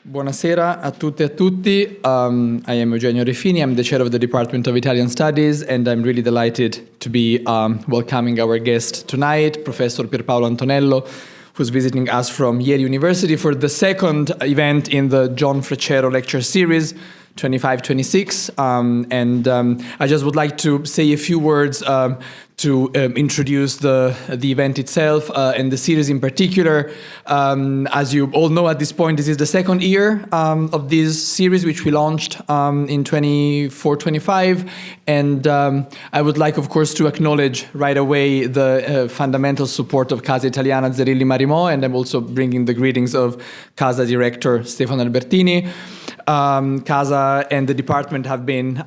Buonasera a tutte e a tutti. I am Eugenio Refini. I'm the chair of the Department of Italian Studies, and I'm really delighted to be welcoming our guest tonight, Professor Pierpaolo Antonello, who's visiting us from Yale University for the second event in the John Freccero lecture series, 25-26. I just would like to say a few words to introduce the event itself and the series in particular. As you all know at this point, this is the second year of this series, which we launched in 24-25. And I would like, of course, to acknowledge right away the fundamental support of Casa Italiana Zerilli Marimò, and I'm also bringing the greetings of Casa director Stefano Albertini. Casa and the department have been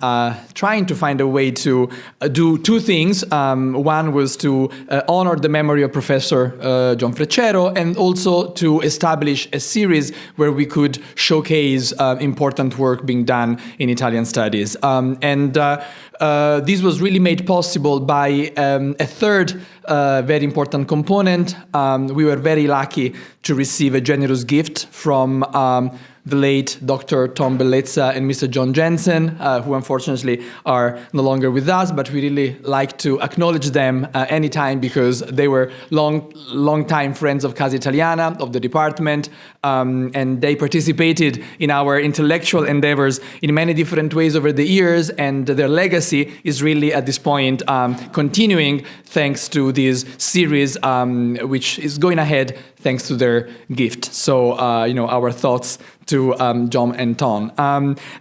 trying to find a way to do two things. One was to honor the memory of Professor John Freccero, and also to establish a series where we could showcase important work being done in Italian studies. This was really made possible by a third very important component. We were very lucky to receive a generous gift from the late Dr. Tom Bellezza and Mr. John Jensen, who unfortunately are no longer with us, but we really like to acknowledge them anytime because they were long-time friends of Casa Italiana, of the department, and they participated in our intellectual endeavors in many different ways over the years, and their legacy is really at this point continuing thanks to this series, which is going ahead thanks to their gift. So, our thoughts to John and Tom.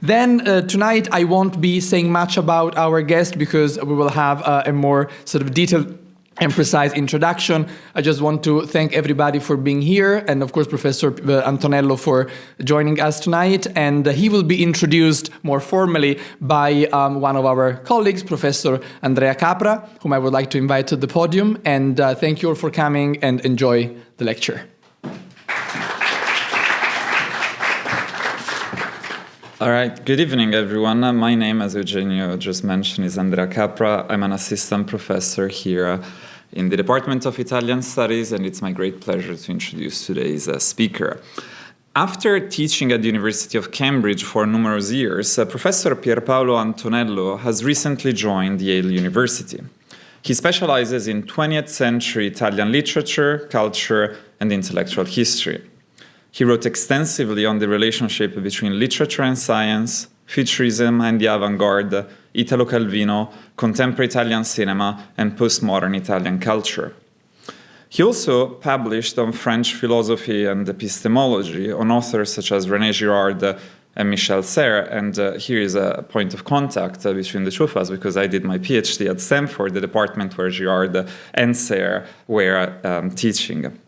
Then tonight I won't be saying much about our guest because we will have a more sort of detailed and precise introduction. I just want to thank everybody for being here, and of course Professor Antonello for joining us tonight. And he will be introduced more formally by one of our colleagues, Professor Andrea Capra, whom I would like to invite to the podium. And thank you all for coming, and enjoy the lecture. All right, good evening, everyone. My name, as Eugenio just mentioned, is Andrea Capra. I'm an assistant professor here in the Department of Italian Studies, and it's my great pleasure to introduce today's speaker. After teaching at the University of Cambridge for numerous years, Professor Pierpaolo Antonello has recently joined Yale University. He specializes in 20th century Italian literature, culture, and intellectual history. He wrote extensively on the relationship between literature and science, futurism and the avant-garde, Italo Calvino, contemporary Italian cinema, and postmodern Italian culture. He also published on French philosophy and epistemology on authors such as René Girard and Michel Serres, and here is a point of contact between the two of us because I did my PhD at Stanford, the department where Girard and Serres were teaching.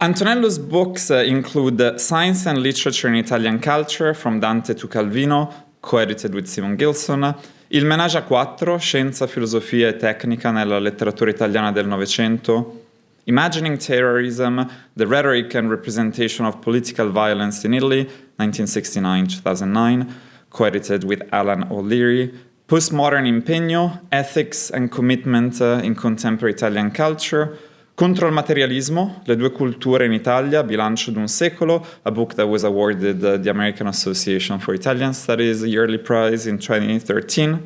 Antonello's books include Science and Literature in Italian Culture, From Dante to Calvino, co-edited with Simon Gilson, Il Menage a Quattro, Scienza, Filosofia e Tecnica nella letteratura italiana del Novecento, Imagining Terrorism, The Rhetoric and Representation of Political Violence in Italy, 1969-2009, co-edited with Alan O'Leary, Postmodern Impegno, Ethics and Commitment in Contemporary Italian Culture, Contro il materialismo, Le due culture in Italia, Bilancio d'un secolo, a book that was awarded the American Association for Italian Studies yearly prize in 2013.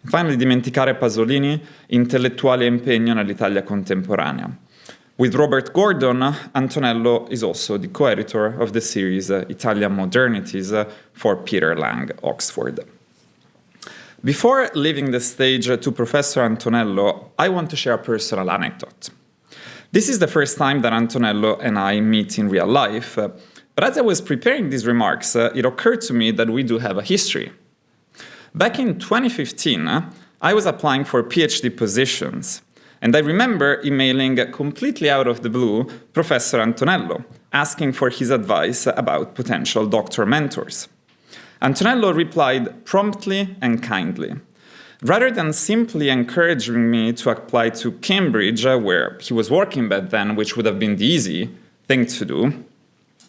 Finally, Dimenticare Pasolini, Intellettuale impegno nell'Italia contemporanea. With Robert Gordon, Antonello is also the co-editor of the series Italian Modernities for Peter Lang, Oxford. Before leaving the stage to Professor Antonello, I want to share a personal anecdote. This is the first time that Antonello and I meet in real life, but as I was preparing these remarks, it occurred to me that we do have a history. Back in 2015, I was applying for PhD positions, and I remember emailing completely out of the blue Professor Antonello, asking for his advice about potential doctoral mentors. Antonello replied promptly and kindly. Rather than simply encouraging me to apply to Cambridge, where he was working back then, which would have been the easy thing to do,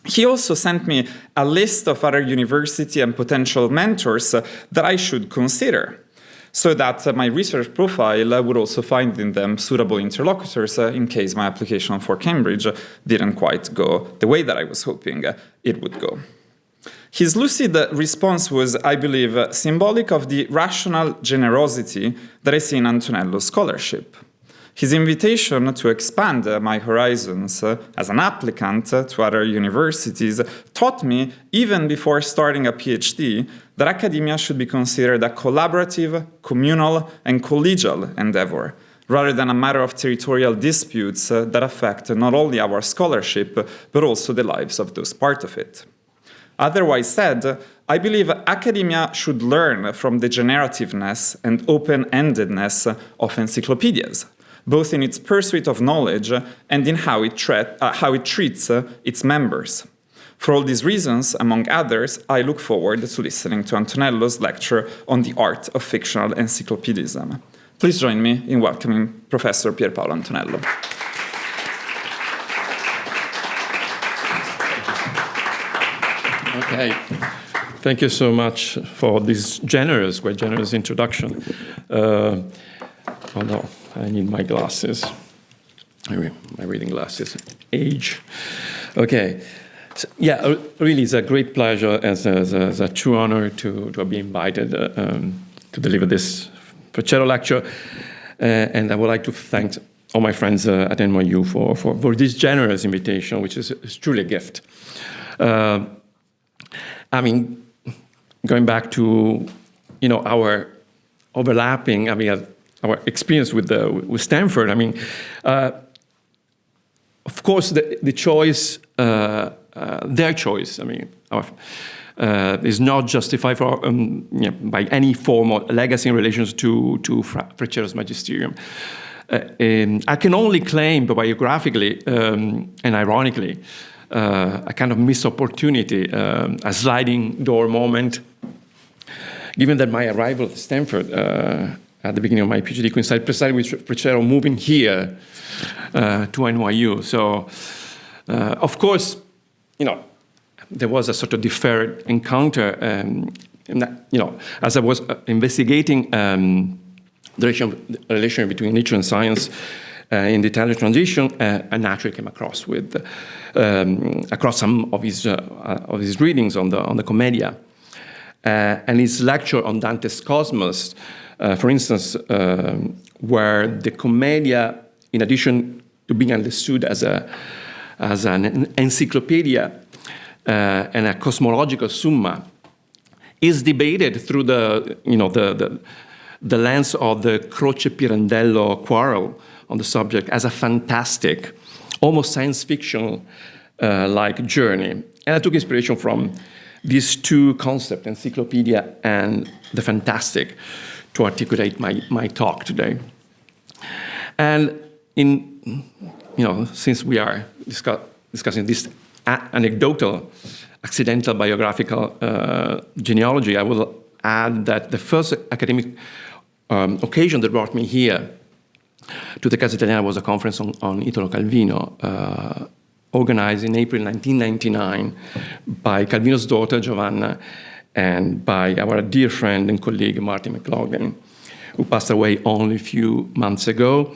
he also sent me a list of other university and potential mentors that I should consider. so that my research profile would also find in them suitable interlocutors in case my application for Cambridge didn't quite go the way that I was hoping it would go. His lucid response was, I believe, symbolic of the rational generosity that I see in Antonello's scholarship. His invitation to expand my horizons as an applicant to other universities taught me, even before starting a PhD, that academia should be considered a collaborative, communal, and collegial endeavor, rather than a matter of territorial disputes that affect not only our scholarship, but also the lives of those part of it. Otherwise said, I believe academia should learn from the generativeness and open-endedness of encyclopedias, both in its pursuit of knowledge and in how it treats its members. For all these reasons, among others, I look forward to listening to Antonello's lecture on the art of fictional encyclopedism. Please join me in welcoming Professor Pierpaolo Antonello. Okay. Thank you so much for this quite generous introduction. Although I need my glasses. My reading glasses. Age. Okay. So, yeah, really, it's a great pleasure as a true honor to be invited to deliver this Freccero lecture. And I would like to thank all my friends at NYU for this generous invitation, which is truly a gift. I mean, going back to, our overlapping, our experience with Stanford, of course, the choice, their choice, is not justified by any form of legacy in relation to Freccero's magisterium. I can only claim biographically and ironically a kind of missed opportunity, a sliding door moment, given that my arrival at Stanford at the beginning of my PhD coincided precisely with Freccero moving here to NYU. So, of course, there was a sort of deferred encounter, as I was investigating the relation between nature and science in the Italian transition, I naturally came across some of his readings on the Commedia, and his lecture on Dante's Cosmos, for instance, where the Commedia, in addition to being understood as an encyclopedia and a cosmological summa, is debated through the lens of the Croce-Pirandello quarrel on the subject as a fantastic, almost science fiction like journey. And I took inspiration from these two concepts, encyclopedia and the fantastic, to articulate my talk today. And since we are discussing this anecdotal, accidental biographical genealogy, I will add that the first academic occasion that brought me here to the Casa Italiana was a conference on Italo Calvino, organized in April 1999 by Calvino's daughter, Giovanna, and by our dear friend and colleague, Martin McLaughlin, who passed away only a few months ago,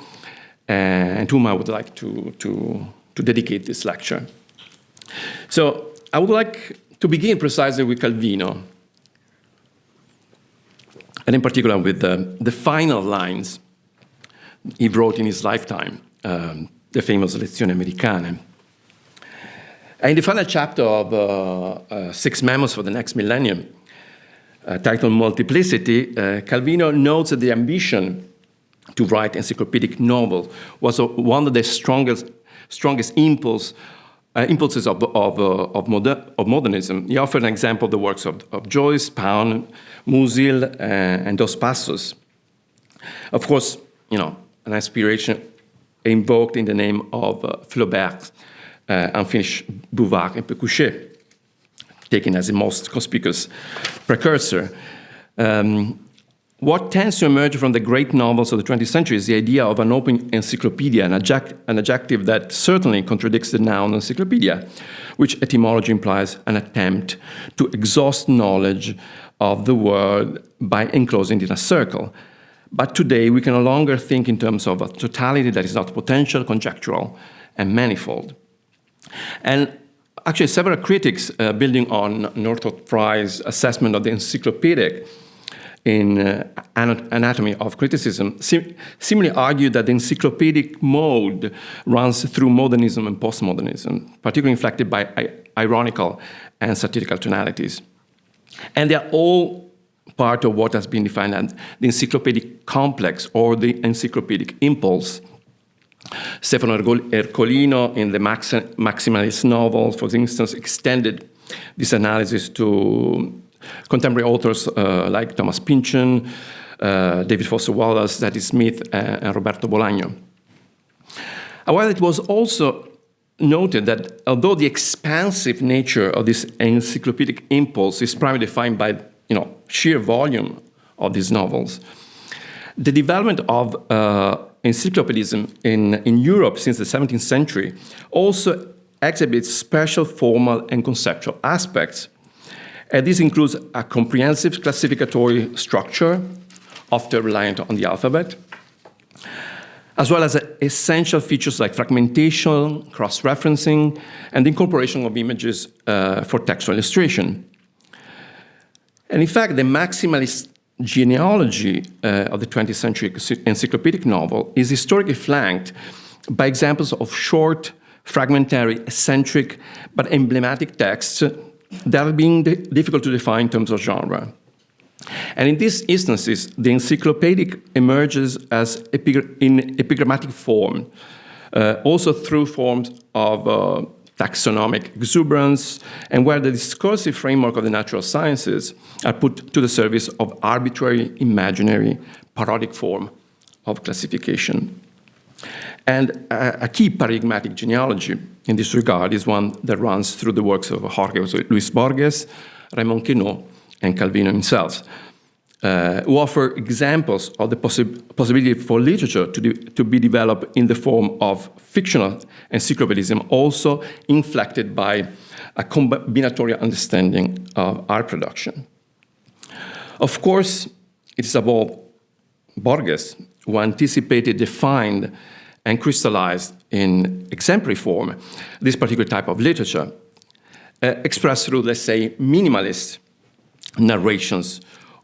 and to whom I would like to dedicate this lecture. So I would like to begin precisely with Calvino, and in particular with the final lines he wrote in his lifetime, the famous Lezioni Americane. And in the final chapter of Six Memos for the Next Millennium, titled Multiplicity, Calvino notes that the ambition to write encyclopedic novels was one of the strongest impulses of modernism. He offered an example of the works of Joyce, Pound, Musil, and Dos Passos. Of course, an inspiration invoked in the name of Flaubert's unfinished Bouvard and Pécuchet, taken as the most conspicuous precursor. What tends to emerge from the great novels of the 20th century is the idea of an open encyclopedia, an adjective that certainly contradicts the noun encyclopedia, which etymology implies an attempt to exhaust knowledge of the world by enclosing it in a circle. But today, we can no longer think in terms of a totality that is not potential, conjectural, and manifold. And actually, several critics, building on Northrop Frye's assessment of the encyclopedic in Anatomy of Criticism, similarly argue that the encyclopedic mode runs through modernism and postmodernism, particularly inflected by ironical and satirical tonalities. And they are all part of what has been defined as the encyclopedic complex or the encyclopedic impulse. Stefano Ercolino, in the maximalist novels, for instance, extended this analysis to contemporary authors like Thomas Pynchon, David Foster Wallace, Zadie Smith, and Roberto Bolaño. However, it was also noted that although the expansive nature of this encyclopedic impulse is primarily defined by sheer volume of these novels, the development of encyclopedism in Europe since the 17th century also exhibits special formal and conceptual aspects. And this includes a comprehensive classificatory structure, often reliant on the alphabet, as well as essential features like fragmentation, cross-referencing, and the incorporation of images for textual illustration. And in fact, the maximalist genealogy of the 20th century encyclopedic novel is historically flanked by examples of short, fragmentary, eccentric, but emblematic texts that are being difficult to define in terms of genre. And in these instances, the encyclopedic emerges as in epigrammatic form, also through forms of taxonomic exuberance, and where the discursive framework of the natural sciences are put to the service of arbitrary, imaginary, parodic form of classification. And a key paradigmatic genealogy in this regard is one that runs through the works of Jorge Luis Borges, Raymond Queneau, and Calvino himself, who offer examples of the possibility for literature to be developed in the form of fictional encyclopedism, also inflected by a combinatorial understanding of art production. Of course, it is above Borges who anticipated, defined, and crystallized in exemplary form this particular type of literature, expressed through, let's say, minimalist narrations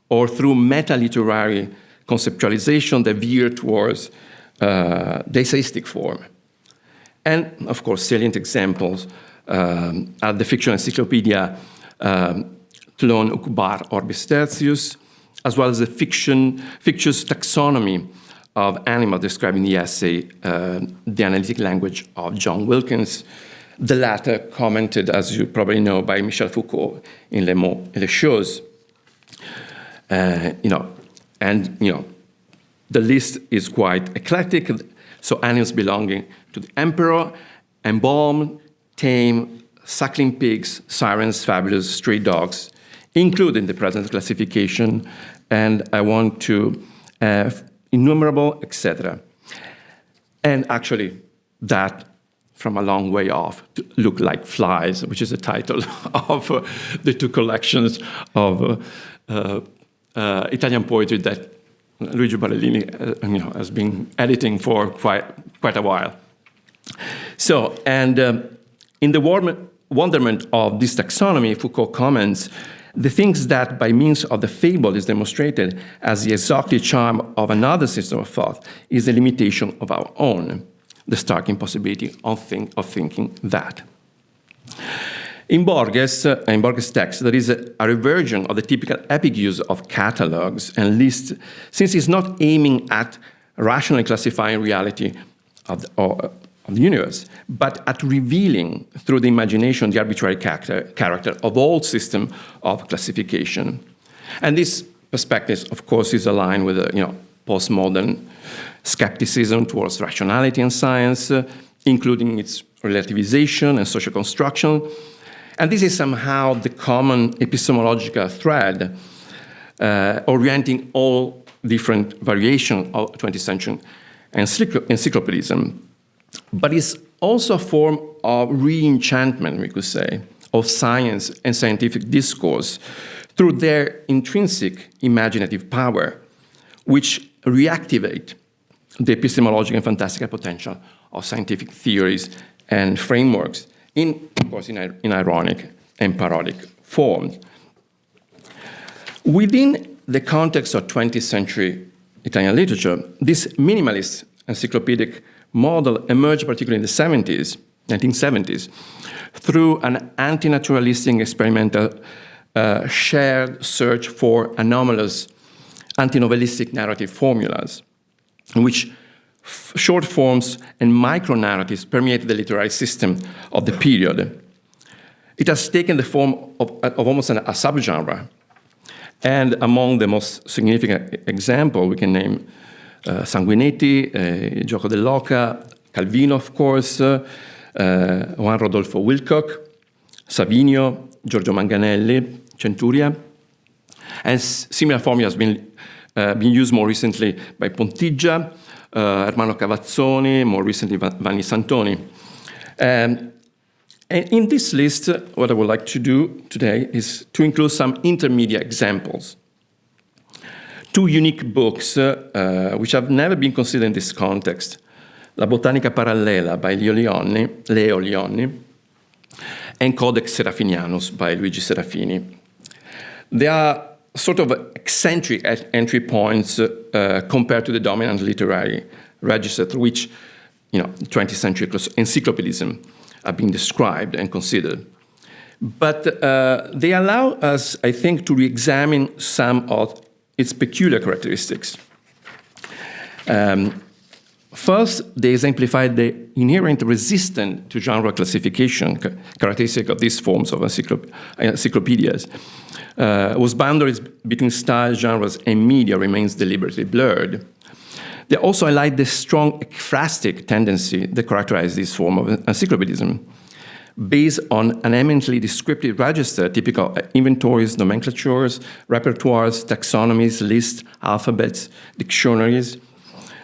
or through meta-literary conceptualization that veer towards the essayistic form. And, of course, salient examples are the fictional encyclopedia Tlon Ukbar Orbis Tertius, as well as the fictitious taxonomy of animals described in the essay The Analytic Language of John Wilkins, the latter commented, as you probably know, by Michel Foucault in Les Mots et les Choses. The list is quite eclectic. So animals belonging to the emperor, embalmed, tame, suckling pigs, sirens, fabulous, stray dogs, included in the present classification, and I want to innumerable, etc. And actually, that from a long way off to look like flies, which is the title of the two collections of Italian poetry that Luigi Barellini has been editing for quite a while. So, and in the wonderment of this taxonomy, Foucault comments, the things that by means of the fable is demonstrated as the exotic charm of another system of thought is the limitation of our own, the stark impossibility of thinking that. In Borges' text, there is a reversion of the typical epic use of catalogues and lists, since it's not aiming at rationally classifying reality of the universe, but at revealing through the imagination the arbitrary character of all system of classification. And this perspective, of course, is aligned with postmodern skepticism towards rationality and science, including its relativization and social construction. And this is somehow the common epistemological thread orienting all different variations of 20th century encyclopedism, but it's also a form of re-enchantment, we could say, of science and scientific discourse through their intrinsic imaginative power, which reactivate the epistemological and fantastical potential of scientific theories and frameworks, of course, in ironic and parodic forms. Within the context of 20th century Italian literature, this minimalist encyclopedic model emerged particularly in the 1970s, through an anti-naturalistic experimental shared search for anomalous anti-novelistic narrative formulas, in which short forms and micro-narratives permeate the literary system of the period. It has taken the form of almost a subgenre, and among the most significant examples, we can name Sanguineti, Gioco dell'Oca, Calvino, of course, Juan Rodolfo Wilcock, Savinio, Giorgio Manganelli, Centuria, and similar formula has been used more recently by Pontiggia, Ermanno Cavazzoni, more recently Vanni Santoni. And in this list, what I would like to do today is to include some intermediate examples. Two unique books which have never been considered in this context: La Botanica Parallela by Leo Lionni, and Codex Serafinianus by Luigi Serafini. They are sort of eccentric entry points compared to the dominant literary register through which 20th century encyclopedism have been described and considered. But they allow us, I think, to re-examine some of its peculiar characteristics. First, they exemplify the inherent resistance to genre classification characteristic of these forms of encyclopedias, whose boundaries between styles, genres, and media remains deliberately blurred. They also highlight the strong ekphrastic tendency that characterizes this form of encyclopedism, based on an eminently descriptive register typical of inventories, nomenclatures, repertoires, taxonomies, lists, alphabets, dictionaries,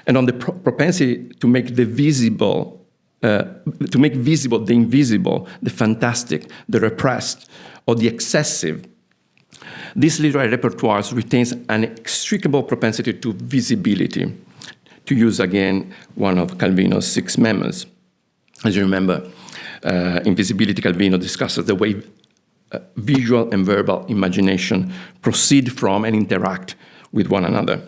and on the propensity to make visible the invisible, the fantastic, the repressed, or the excessive. This literary repertoire retains an inextricable propensity to visibility, to use again one of Calvino's 6 memos. As you remember, in Visibility, Calvino discusses the way visual and verbal imagination proceed from and interact with one another.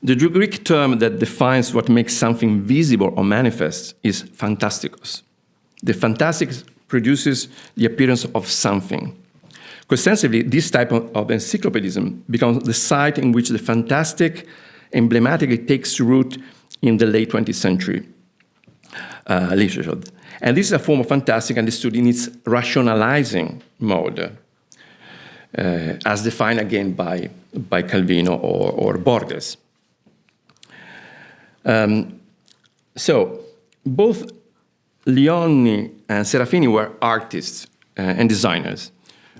The Greek term that defines what makes something visible or manifest is fantastikos. The fantastic produces the appearance of something. Extensively, this type of encyclopedism becomes the site in which the fantastic emblematically takes root in the late 20th century literature. And this is a form of fantastic understood in its rationalizing mode, as defined again by Calvino or Borges. So both Lionni and Serafini were artists and designers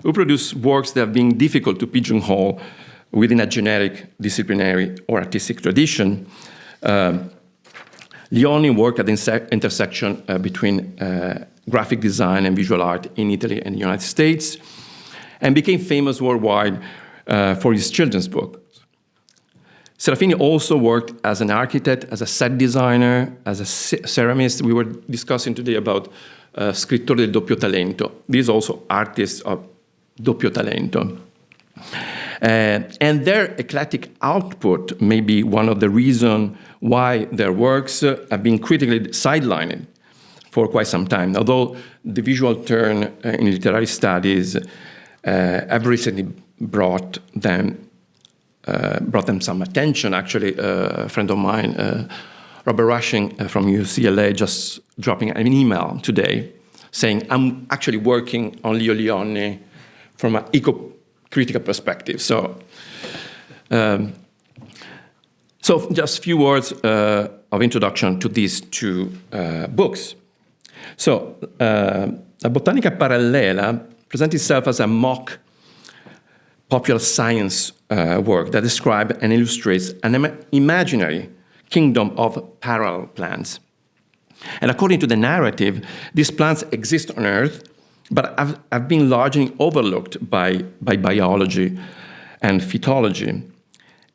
who produced works that have been difficult to pigeonhole within a generic disciplinary or artistic tradition. Lionni worked at the intersection between graphic design and visual art in Italy and the United States, and became famous worldwide for his children's books. Serafini also worked as an architect, as a set designer, as a ceramist. We were discussing today about scrittori del doppio talento. These also artists of doppio talento. And their eclectic output may be one of the reasons why their works have been critically sidelined for quite some time. Although the visual turn in literary studies have recently brought them some attention. Actually, a friend of mine, Robert Rushing from UCLA, just dropping an email today saying, I'm actually working on Leo Lionni from an eco-critical perspective. So just a few words of introduction to these two books. So, La Botanica Parallela presents itself as a mock popular science work that describes and illustrates an imaginary kingdom of parallel plants. And according to the narrative, these plants exist on Earth, but have been largely overlooked by biology and phytology.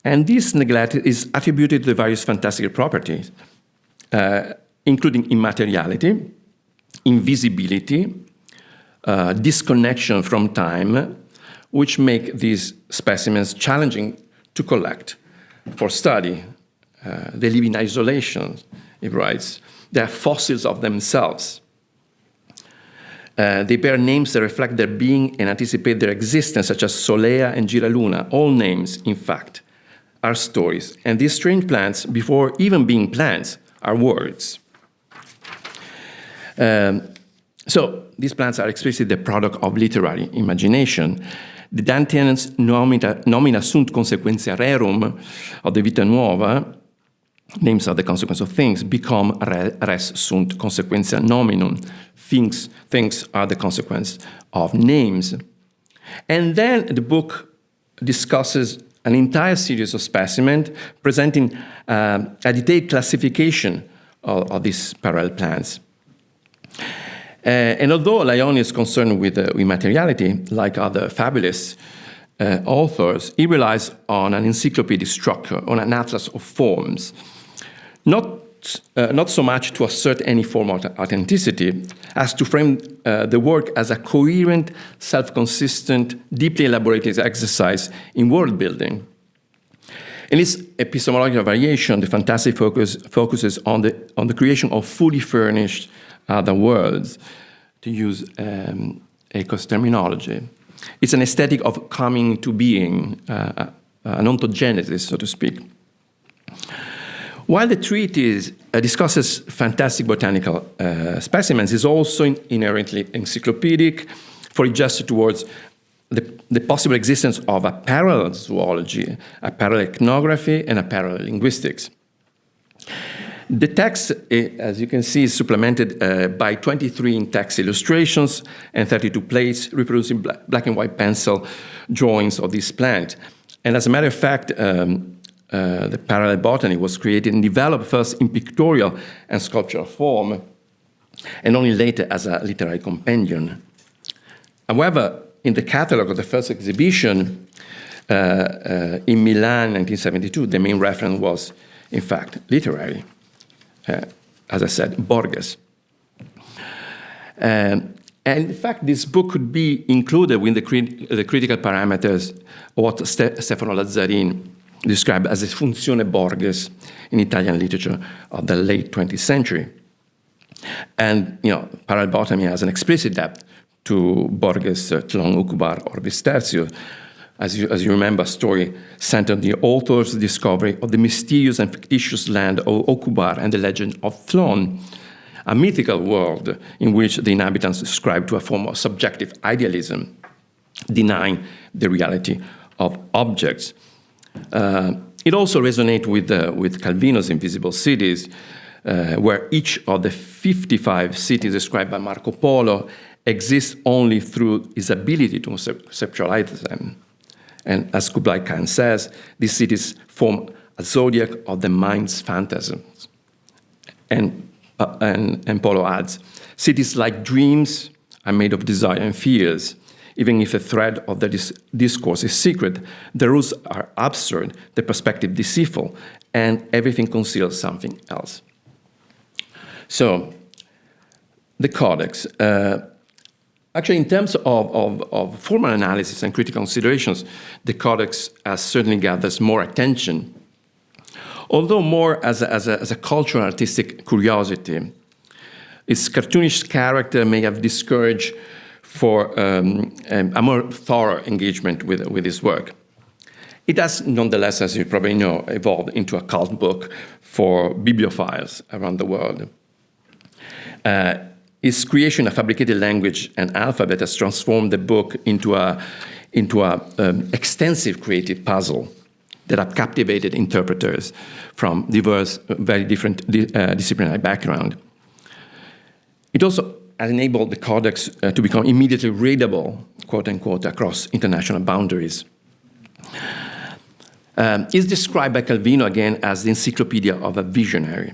And this neglect is attributed to various fantastic properties, including immateriality, invisibility, disconnection from time, which make these specimens challenging to collect for study. They live in isolation, he writes. They are fossils of themselves. They bear names that reflect their being and anticipate their existence, such as Solea and Giraluna. All names, in fact, are stories. And these strange plants, before even being plants, are words. So these plants are explicitly the product of literary imagination. The Dantean's nomina sunt consequentia rerum of the Vita Nuova, names are the consequence of things, become res sunt consequentia nominum. Things are the consequence of names. And then the book discusses an entire series of specimens presenting a detailed classification of these parallel plants. And although Lionni is concerned with materiality, like other fabulous authors, he relies on an encyclopedic structure, on an atlas of forms, not so much to assert any form of authenticity as to frame the work as a coherent, self-consistent, deeply elaborated exercise in world building. In its epistemological variation, the fantastic focuses on the creation of fully furnished other worlds, to use Eco's terminology. It's an aesthetic of coming to being, an ontogenesis, so to speak. While the treatise discusses fantastic botanical specimens, it's also inherently encyclopedic, for it gestures towards the possible existence of a parallel zoology, a parallel ethnography, and a parallel linguistics. The text, as you can see, is supplemented by 23 in-text illustrations and 32 plates reproducing black and white pencil drawings of this plant. And as a matter of fact, the parallel botany was created and developed first in pictorial and sculptural form, and only later as a literary compendium. However, in the catalogue of the first exhibition in Milan, 1972, the main reference was, in fact, literary. As I said, Borges. And in fact, this book could be included with the critical parameters of what Stefano Lazzarin described as the funzione Borges in Italian literature of the late 20th century. And, parallel botany has an explicit depth to Borges' Tlon Ucubar Orbis Tertius. As you remember, a story centered on the author's discovery of the mysterious and fictitious land of Okubar and the legend of Tlon, a mythical world in which the inhabitants ascribe to a form of subjective idealism, denying the reality of objects. It also resonates with Calvino's Invisible Cities, where each of the 55 cities described by Marco Polo exists only through his ability to conceptualize them. And as Kublai Khan says, these cities form a zodiac of the mind's phantasms. And Polo adds, cities like dreams are made of desire and fears. Even if the thread of the discourse is secret, the rules are absurd, the perspective deceitful, and everything conceals something else. So, the Codex. Actually, in terms of formal analysis and critical considerations, the Codex certainly gathers more attention, although more as a cultural and artistic curiosity. Its cartoonish character may have discouraged for a more thorough engagement with his work. It has, nonetheless, as you probably know, evolved into a cult book for bibliophiles around the world. Its creation of fabricated language and alphabet has transformed the book into a extensive creative puzzle that have captivated interpreters from diverse, very different disciplinary backgrounds. It also has enabled the Codex to become immediately readable, quote unquote, across international boundaries. is described by Calvino again as the encyclopedia of a visionary.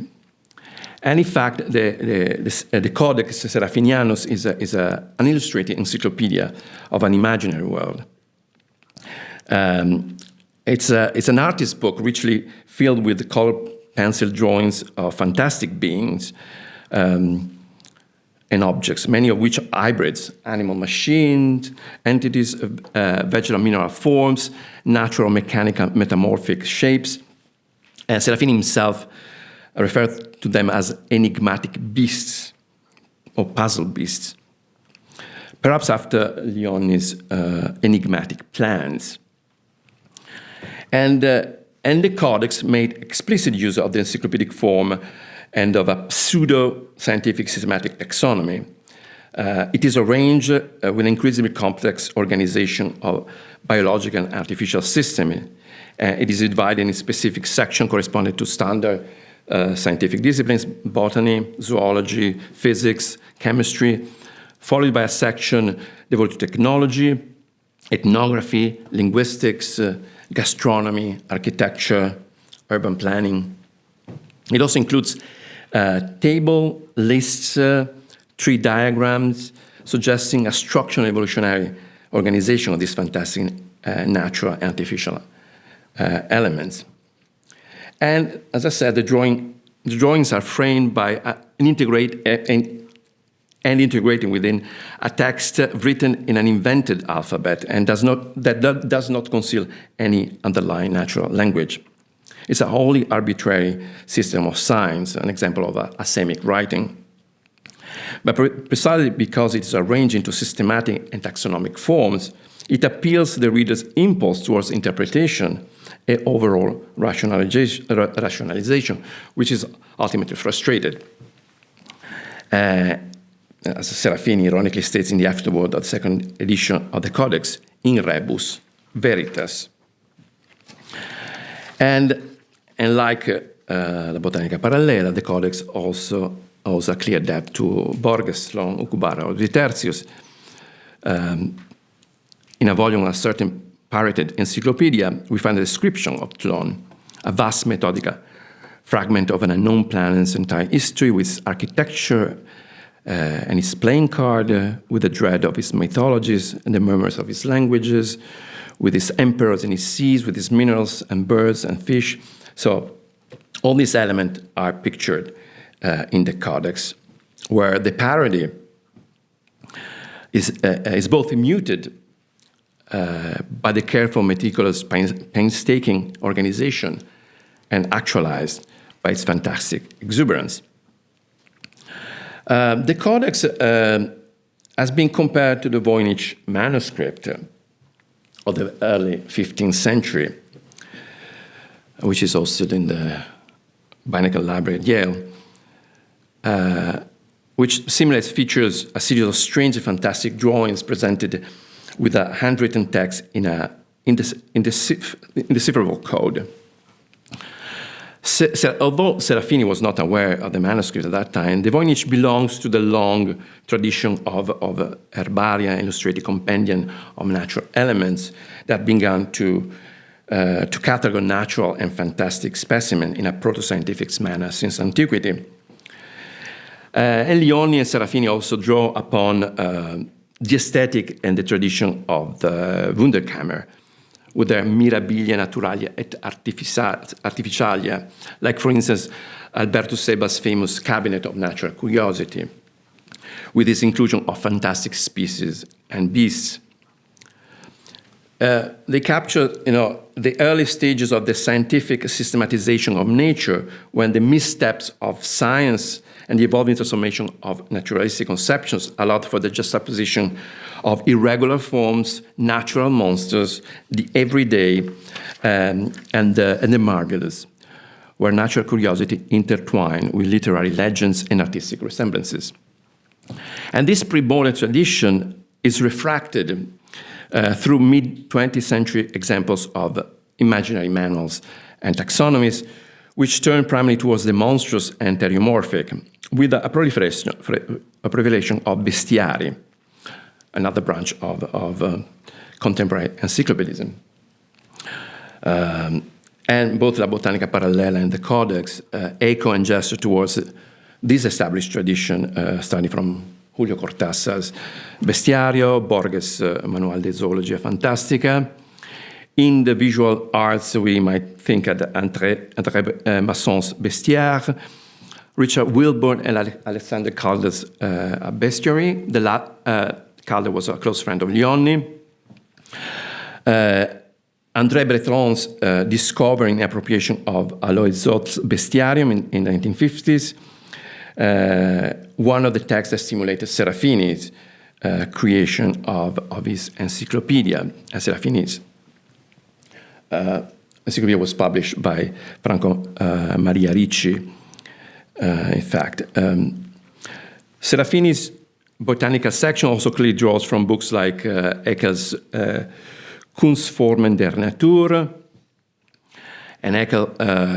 And in fact, the Codex Serafinianus is an illustrated encyclopedia of an imaginary world. It's an artist's book richly filled with color pencil drawings of fantastic beings and objects, many of which are hybrids, animal machines, entities, vegetal mineral forms, natural mechanical metamorphic shapes. Serafini himself referred to them as enigmatic beasts or puzzle beasts, perhaps after Lioni's enigmatic plans. And the Codex made explicit use of the encyclopedic form and of a pseudo-scientific systematic taxonomy. It is arranged with increasingly complex organization of biological and artificial systems. It is divided in specific sections corresponding to standard scientific disciplines: botany, zoology, physics, chemistry, followed by a section devoted to technology, ethnography, linguistics, gastronomy, architecture, urban planning. It also includes table, lists, tree diagrams, suggesting a structural evolutionary organization of these fantastic natural and artificial elements. And as I said, the drawings are framed by integrating within a text written in an invented alphabet and does not conceal any underlying natural language. It's a wholly arbitrary system of signs, an example of asemic writing. But precisely because it is arranged into systematic and taxonomic forms, it appeals to the reader's impulse towards interpretation and overall rationalization, which is ultimately frustrated. As Serafini ironically states in the afterword of the second edition of the Codex, in rebus veritas. And like La Botanica Parallela, the Codex also owes a clear debt to Borges, Sloane, Ukubara, or Vitercius. In a volume, A Certain Pirated Encyclopedia, we find a description of Tlon, a vast methodical fragment of an unknown planet's entire history with architecture and his playing card, with the dread of his mythologies and the murmurs of his languages, with his emperors and his seas, with his minerals and birds and fish. So all these elements are pictured in the Codex, where the parody is both immuted by the careful, meticulous, painstaking organization and actualized by its fantastic exuberance. The Codex has been compared to the Voynich manuscript of the early 15th century, which is hosted in the Botanical Library at Yale, which similarly features a series of strange and fantastic drawings presented with a handwritten text in indecipherable code. Although Serafini was not aware of the manuscript at that time, the Voynich belongs to the long tradition of herbaria, illustrated compendium of natural elements that began to catalog natural and fantastic specimens in a proto-scientific manner since antiquity. And Lionni and Serafini also draw upon the aesthetic and the tradition of the Wunderkammer, with their mirabilia naturalia et artificialia, like, for instance, Alberto Seba's famous Cabinet of Natural Curiosity, with its inclusion of fantastic species and beasts. They capture, the early stages of the scientific systematization of nature, when the missteps of science and the evolving transformation of naturalistic conceptions allowed for the juxtaposition of irregular forms, natural monsters, the everyday, and the marvelous, where natural curiosity intertwined with literary legends and artistic resemblances. And this pre-modern tradition is refracted through mid-20th century examples of imaginary manuals and taxonomies, which turn primarily towards the monstrous and theriomorphic, with a proliferation of bestiari, another branch of contemporary encyclopedism. And both La Botanica Parallela and the Codex echo and gesture towards this established tradition, starting from Julio Cortázar's Bestiario, Borges' Manual de Zoologia Fantastica. In the visual arts, we might think at André Masson's Bestiaire, Richard Wilburn and Alexander Calder's Bestiary. Calder was a close friend of Lionni. André Breton's discovering and appropriation of Alois Zot's Bestiarium in the 1950s. One of the texts that stimulated Serafini's creation of his encyclopedia. Serafini's encyclopedia was published by Franco Maria Ricci, in fact. Serafini's botanical section also clearly draws from books like Haeckel's Kunstformen der Natur. And Haeckel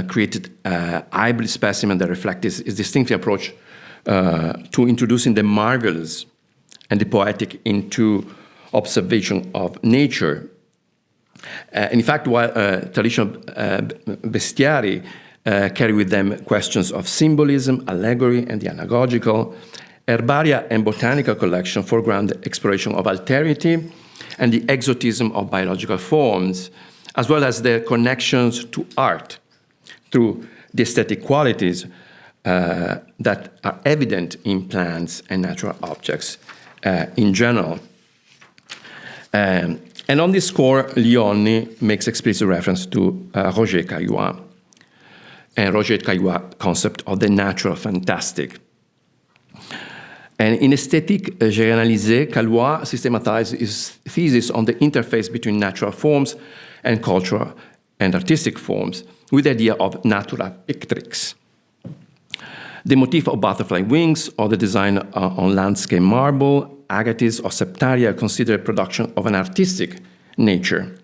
created a hybrid specimen that reflects his distinctive approach to introducing the marvelous and the poetic into observation of nature. In fact, while traditional bestiari carry with them questions of symbolism, allegory, and the anagogical, herbaria and botanical collection foreground the exploration of alterity and the exotism of biological forms, as well as their connections to art through the aesthetic qualities that are evident in plants and natural objects in general. And on this score, Lionni makes explicit reference to Roger Caillois and Roger Caillois' concept of the natural fantastic. And in Esthétique généralisée, Caillois systematized his thesis on the interface between natural forms and cultural and artistic forms, with the idea of natura pictrix. The motif of butterfly wings or the design on landscape marble, agates, or septaria are considered production of an artistic nature.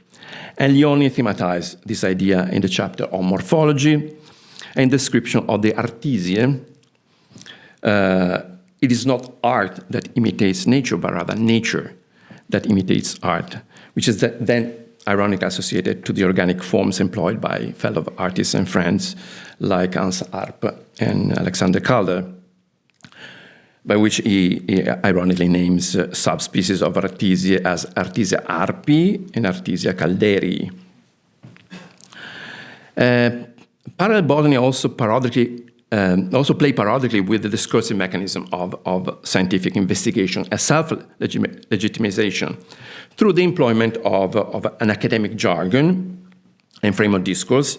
And Lionni thematized this idea in the chapter on morphology and description of the artisie. It is not art that imitates nature, but rather nature that imitates art, which is then ironically associated to the organic forms employed by fellow artists and friends like Hans Arp and Alexander Calder, by which he ironically names subspecies of artesia as Artesia arpi and Artesia calderii. Parallel botany also play parodically with the discursive mechanism of scientific investigation as self-legitimization through the employment of an academic jargon and frame of discourse,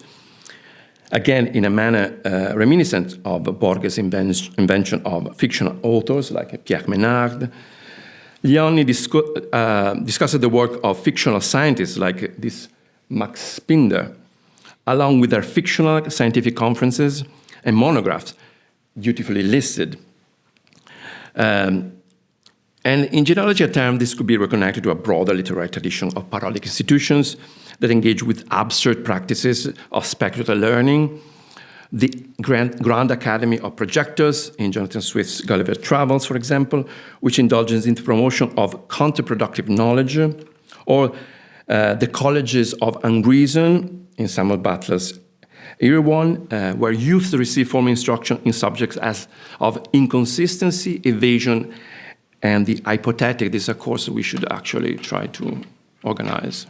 again in a manner reminiscent of Borges' invention of fictional authors like Pierre Menard. Lionni discussed the work of fictional scientists like this Max Spinder, along with their fictional scientific conferences and monographs, beautifully listed. And in genealogy terms, this could be reconnected to a broader literary tradition of parodic institutions that engage with absurd practices of speculative learning. The Grand Academy of Projectors in Jonathan Swift's Gulliver Travels, for example, which indulges in the promotion of counterproductive knowledge, or the colleges of unreason in Samuel Butler's Erewhon, where youth receive formal instruction in subjects as of inconsistency, evasion, and the hypothetic. This is a course we should actually try to organize,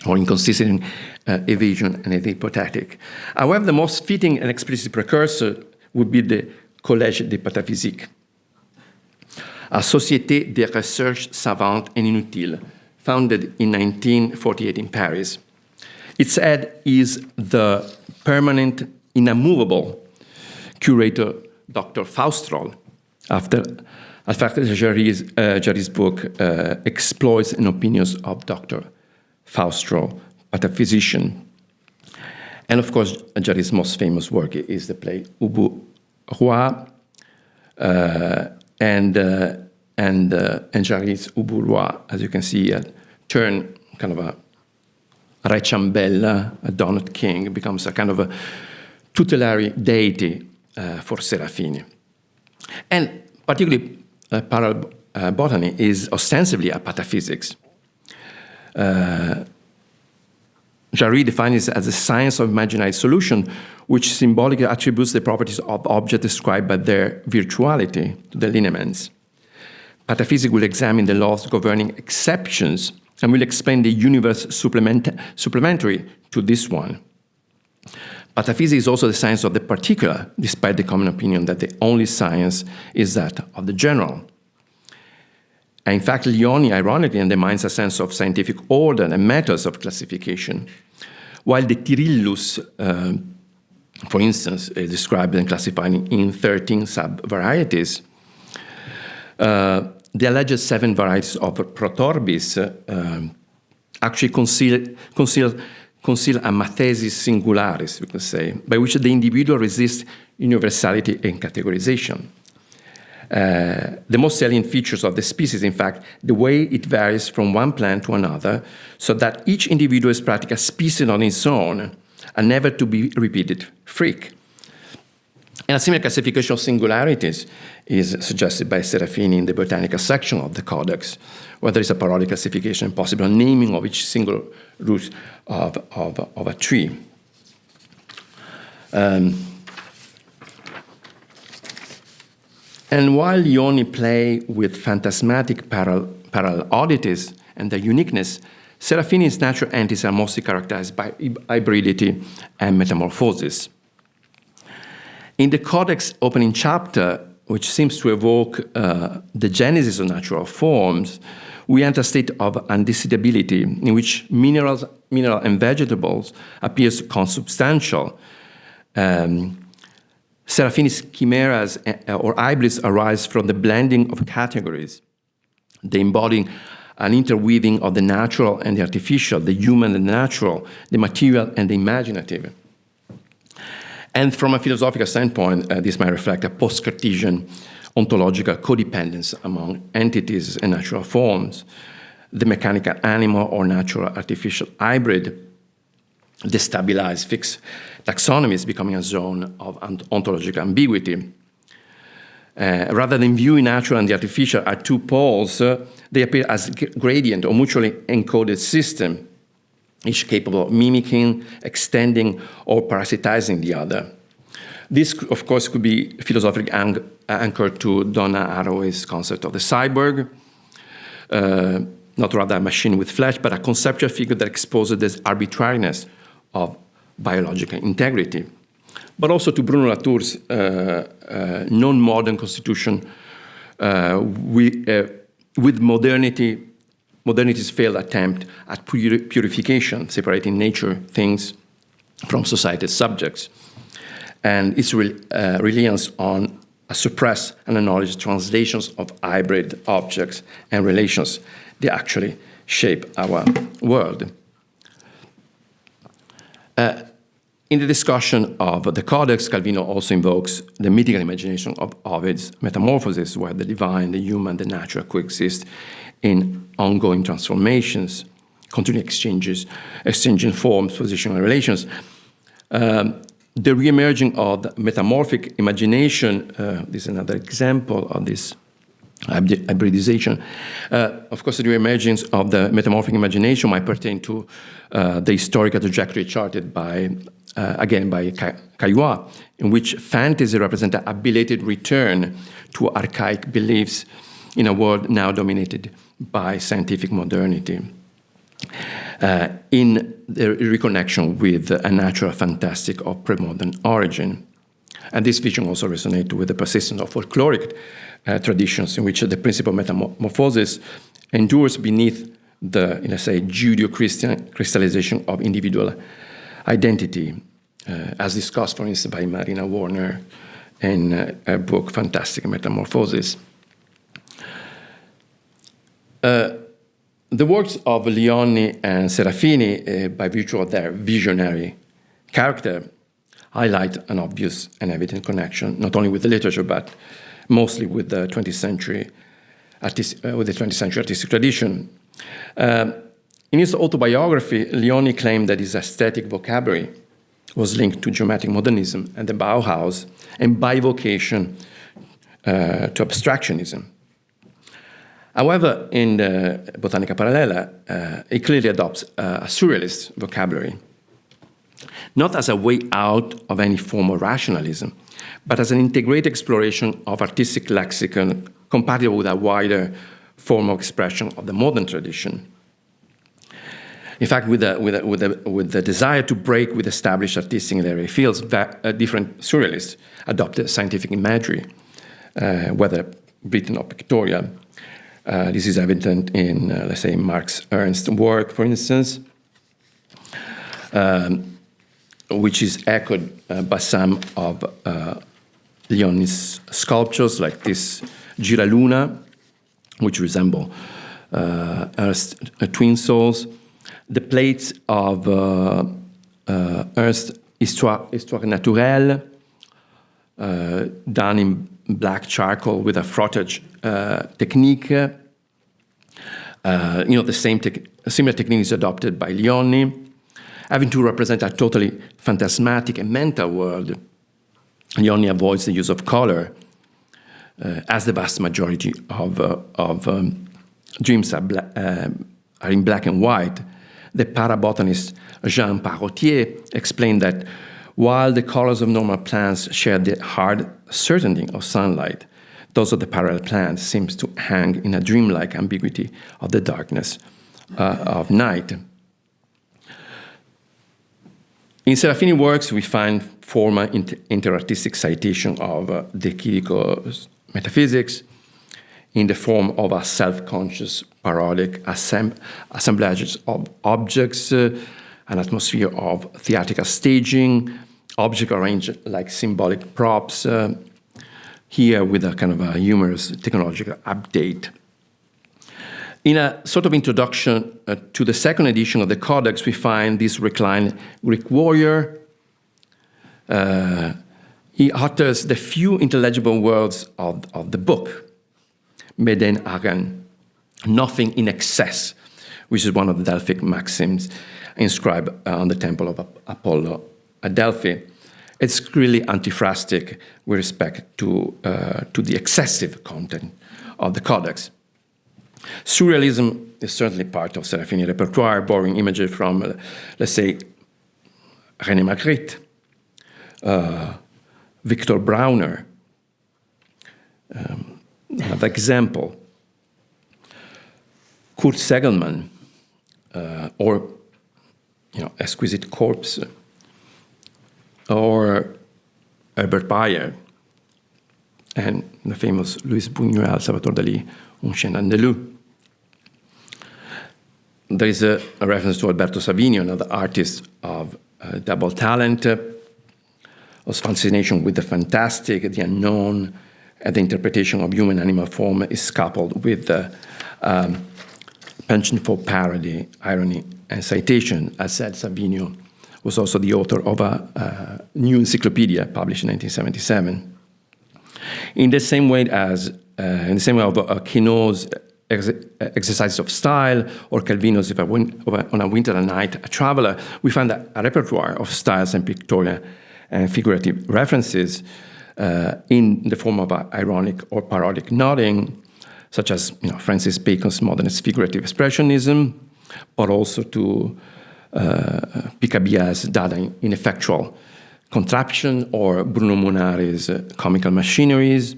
or inconsistent evasion and the hypothetic. However, the most fitting and explicit precursor would be the Collège des Pataphysiques, a Société de Recherche Savante et Inutile, founded in 1948 in Paris. Its head is the permanent, immovable curator, Dr. Faustrol. After Jarry's book exploits and opinions of Dr. Faustrol, metaphysician. And of course, Jarry's most famous work is the play Ubu Roi, and Jarry's Ubu Roi, as you can see, turn kind of a Re Ciambella, a donut king, becomes a kind of a tutelary deity for Serafini. And particularly, parallel botany is ostensibly a pataphysics. Jarry defines it as a science of imaginary solution, which symbolically attributes the properties of objects described by their virtuality to the lineaments. Pataphysics will examine the laws governing exceptions and will explain the universe supplementary to this one. Pataphysics is also the science of the particular, despite the common opinion that the only science is that of the general. And in fact, Lionni ironically undermines a sense of scientific order and methods of classification, while the Tyrillus, for instance, is described and classified in 13 sub-varieties. The alleged 7 varieties of Protorbis actually conceal a mathesis singularis, we could say, by which the individual resists universality and categorization. The most salient features of the species, in fact, the way it varies from one plant to another, so that each individual is practically a species on its own, a never to be repeated freak. And a similar classification of singularities is suggested by Serafini in the botanical section of the Codex, where there is a parodic classification and possible naming of each single root of a tree. And while Lionni play with phantasmatic parallel oddities and their uniqueness, Serafini's natural entities are mostly characterized by hybridity and metamorphosis. In the Codex opening chapter, which seems to evoke the genesis of natural forms, we enter a state of undecidability in which mineral and vegetables appears consubstantial. Serafini's chimeras or hybrids arise from the blending of categories. They embody an interweaving of the natural and the artificial, the human and the natural, the material and the imaginative. And from a philosophical standpoint, this might reflect a post-Cartesian ontological codependence among entities and natural forms. The mechanical animal or natural artificial hybrid destabilize fixed taxonomies, becoming a zone of ontological ambiguity. Rather than viewing natural and the artificial as two poles, they appear as gradient or mutually encoded system, each capable of mimicking, extending, or parasitizing the other. This, of course, could be philosophically anchored to Donna Haraway's concept of the cyborg, not rather a machine with flesh, but a conceptual figure that exposes the arbitrariness of biological integrity. But also to Bruno Latour's non-modern constitution with modernity's failed attempt at purification, separating nature, things, from society's subjects, and its reliance on a suppressed and acknowledged translations of hybrid objects and relations that actually shape our world. In the discussion of the Codex, Calvino also invokes the mythical imagination of Ovid's Metamorphoses, where the divine, the human, the natural coexist in ongoing transformations, continuing exchanging forms, position, and relations. The reemerging of the metamorphic imagination, this is another example of this hybridization. Of course, the reemergence of the metamorphic imagination might pertain to the historical trajectory charted by, again, by Caillois, in which fantasy represents a belated return to archaic beliefs in a world now dominated by scientific modernity, in the reconnection with a natural fantastic of pre-modern origin. And this vision also resonates with the persistence of folkloric traditions in which the principle of metamorphosis endures beneath the, let's say, Judeo-Christian crystallization of individual identity, as discussed, for instance, by Marina Warner in her book Fantastic Metamorphosis. The works of Lionni and Serafini, by virtue of their visionary character, highlight an obvious and evident connection, not only with the literature, but mostly with the 20th century artistic tradition. In his autobiography, Lionni claimed that his aesthetic vocabulary was linked to geometric modernism and the Bauhaus, and by vocation to abstractionism. However, in the Botanica Parallela, it clearly adopts a surrealist vocabulary, not as a way out of any form of rationalism, but as an integrated exploration of artistic lexicon compatible with a wider form of expression of the modern tradition. In fact, with the desire to break with established artistic and literary fields, different surrealists adopted scientific imagery, whether written or pictorial. This is evident in, let's say, Marx Ernst's work, for instance, which is echoed by some of Lioni's sculptures, like this Giraluna, which resemble Ernst's twin souls. The plates of Ernst's Histoire Naturelle, done in black charcoal with a frottage technique. A similar technique is adopted by Lionni, having to represent a totally phantasmatic and mental world. Lionni avoids the use of color, as the vast majority of dreams are in black and white. The parabotanist Jean Parrotier explained that while the colors of normal plants share the hard certainty of sunlight, those of the parallel plants seems to hang in a dreamlike ambiguity of the darkness of night. In Serafini works, we find formal interartistic citation of De Chirico's metaphysics in the form of a self-conscious parodic assemblages of objects, an atmosphere of theatrical staging, objects arranged like symbolic props, here with a kind of a humorous technological update. In a sort of introduction to the second edition of the Codex, we find this reclined Greek warrior. He utters the few intelligible words of the book, Meden Agan, nothing in excess, which is one of the Delphic maxims inscribed on the temple of Apollo at Delphi. It's really antiphrastic with respect to the excessive content of the Codex. Surrealism is certainly part of Serafini repertoire, borrowing imagery from, let's say, René Magritte, Victor Brauner. Another example, Kurt Segelman, or Exquisite Corpse, or Herbert Bayer, and the famous Luis Buñuel, Salvador Dalí, Un chien andalou. There is a reference to Alberto Savinio, another artist of double talent, of fascination with the fantastic, the unknown, and the interpretation of human-animal form is coupled with the penchant for parody, irony, and citation. As said, Savinio was also the author of a new encyclopedia published in 1977. In the same way of Queneau's exercise of style, or Calvino's If on a Winter Night, a Traveler, we find a repertoire of styles and pictorial and figurative references in the form of ironic or parodic nodding, such as Francis Bacon's modernist figurative expressionism, but also to Picabbia's Dada ineffectual contraption, or Bruno Munari's comical machineries.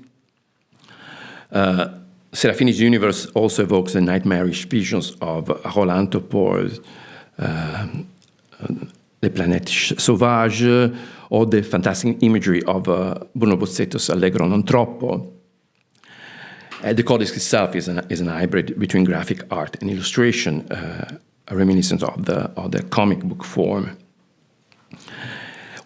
Serafini's universe also evokes the nightmarish visions of Roland Topor's Les Planètes Sauvages, or the fantastic imagery of Bruno Bozzetto's Allegro non troppo. The Codex itself is an hybrid between graphic art and illustration, a reminiscence of the comic book form.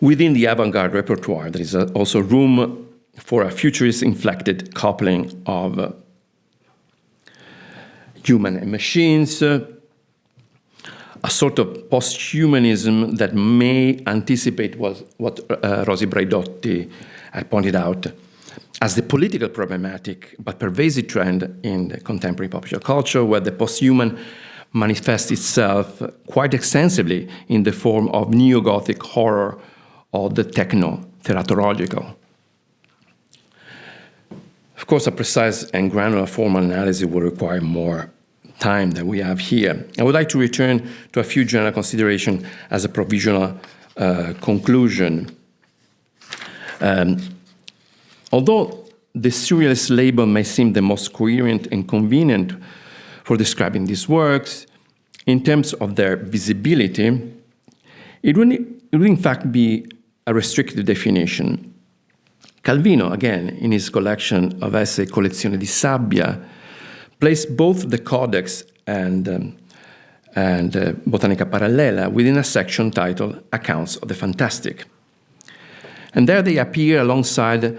Within the avant-garde repertoire, there is also room for a futurist-inflected coupling of human and machines, a sort of post-humanism that may anticipate what Rosi Braidotti had pointed out as the political problematic but pervasive trend in the contemporary popular culture, where the post-human manifests itself quite extensively in the form of neo-Gothic horror or the techno-teratological. Of course, a precise and granular formal analysis will require more time than we have here. I would like to return to a few general considerations as a provisional conclusion. Although the surrealist label may seem the most coherent and convenient for describing these works, in terms of their visibility, it would in fact be a restricted definition. Calvino, again, in his collection of essay Collezione di Sabbia, placed both the Codex and Botanica Parallela within a section titled Accounts of the Fantastic. And there they appear alongside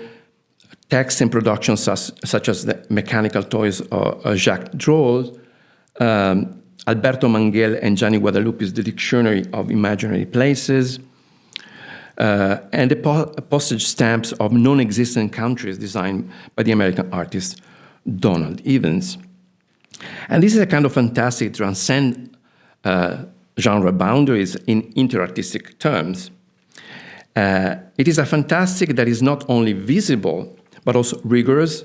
texts and productions such as the Mechanical Toys of Jacques Drolles, Alberto Manguel and Gianni Guadalupe's The Dictionary of Imaginary Places, and the postage stamps of non-existent countries designed by the American artist Donald Evans. And this is a kind of fantastic transcend genre boundaries in interartistic terms. It is a fantastic that is not only visible, but also rigorous,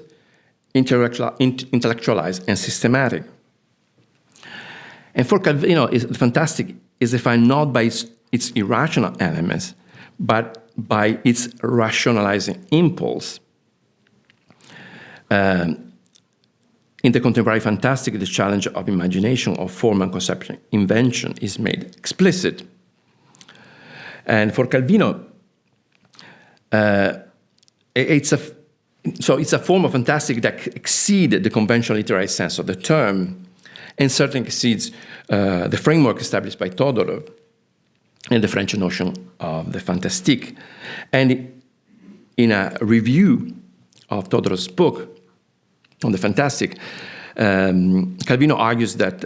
intellectualized, and systematic. And for Calvino, the fantastic is defined not by its irrational elements, but by its rationalizing impulse. In the contemporary fantastic, the challenge of imagination, of form and conceptual invention is made explicit. And for Calvino, it's a form of fantastic that exceeds the conventional literary sense of the term, and certainly exceeds the framework established by Todorov and the French notion of the fantastique. And in a review of Todorov's book on the fantastic, Calvino argues that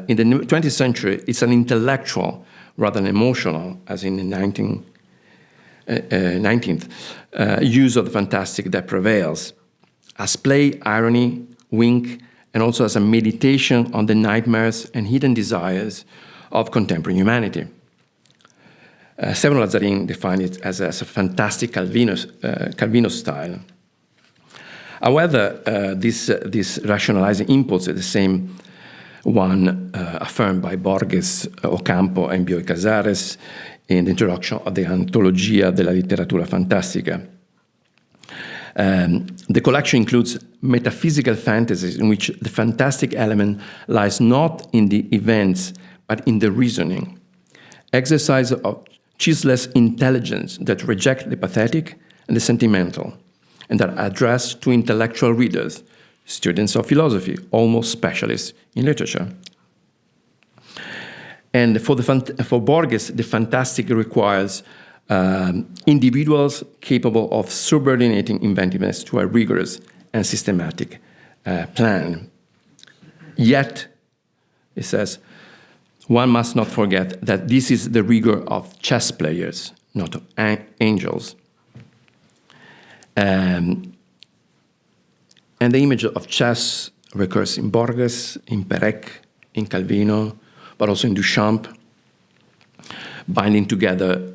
in the 20th century, it's an intellectual rather than emotional, as in the 19th, use of the fantastic that prevails, as play, irony, wink, and also as a meditation on the nightmares and hidden desires of contemporary humanity. Stefano Lazzarin defined it as a fantastic Calvino style. However, this rationalizing impulse is the same one affirmed by Borges, Ocampo, and Bioy Casares in the introduction of the Antologia della Letteratura Fantastica. The collection includes metaphysical fantasies in which the fantastic element lies not in the events, but in the reasoning. Exercise of ceaseless intelligence that reject the pathetic and the sentimental, and that are addressed to intellectual readers, students of philosophy, almost specialists in literature. And for Borges, the fantastic requires individuals capable of subordinating inventiveness to a rigorous and systematic plan. Yet, he says, one must not forget that this is the rigor of chess players, not of angels. And the image of chess recurs in Borges, in Perec, in Calvino, but also in Duchamp, binding together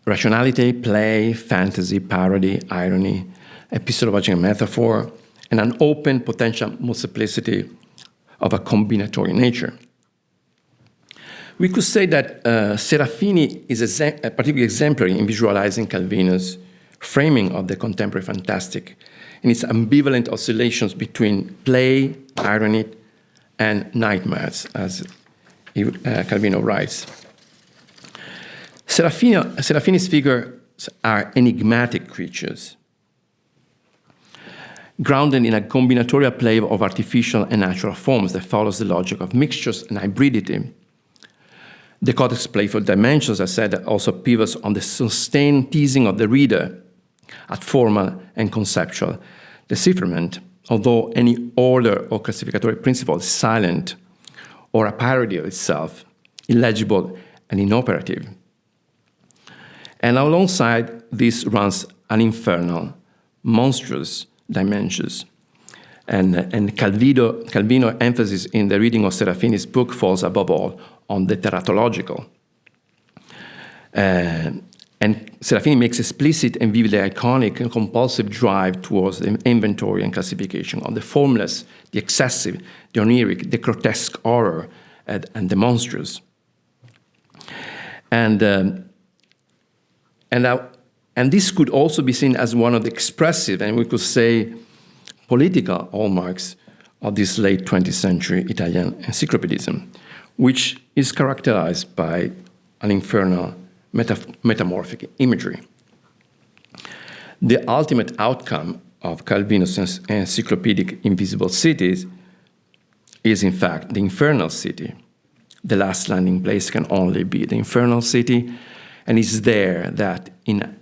rationality, play, fantasy, parody, irony, epistemological metaphor, and an open potential multiplicity of a combinatory nature. We could say that Serafini is particularly exemplary in visualizing Calvino's framing of the contemporary fantastic in its ambivalent oscillations between play, irony, and nightmares, as Calvino writes. Serafini's figures are enigmatic creatures, grounded in a combinatorial play of artificial and natural forms that follows the logic of mixtures and hybridity. The Codex playful dimensions, as I said, also pivots on the sustained teasing of the reader at formal and conceptual decipherment, although any order or classificatory principle is silent or a parody of itself, illegible and inoperative. And alongside this runs an infernal, monstrous dimensions. And Calvino emphasis in the reading of Serafini's book falls above all on the teratological. And And Serafini makes explicit and vividly iconic and compulsive drive towards the inventory and classification of the formless, the excessive, the oniric, the grotesque horror, and the monstrous. And this could also be seen as one of the expressive, and we could say political hallmarks of this late 20th century Italian encyclopedism, which is characterized by an infernal metamorphic imagery. The ultimate outcome of Calvino's encyclopedic invisible cities is, in fact, the infernal city. The last landing place can only be the infernal city, and it's there that in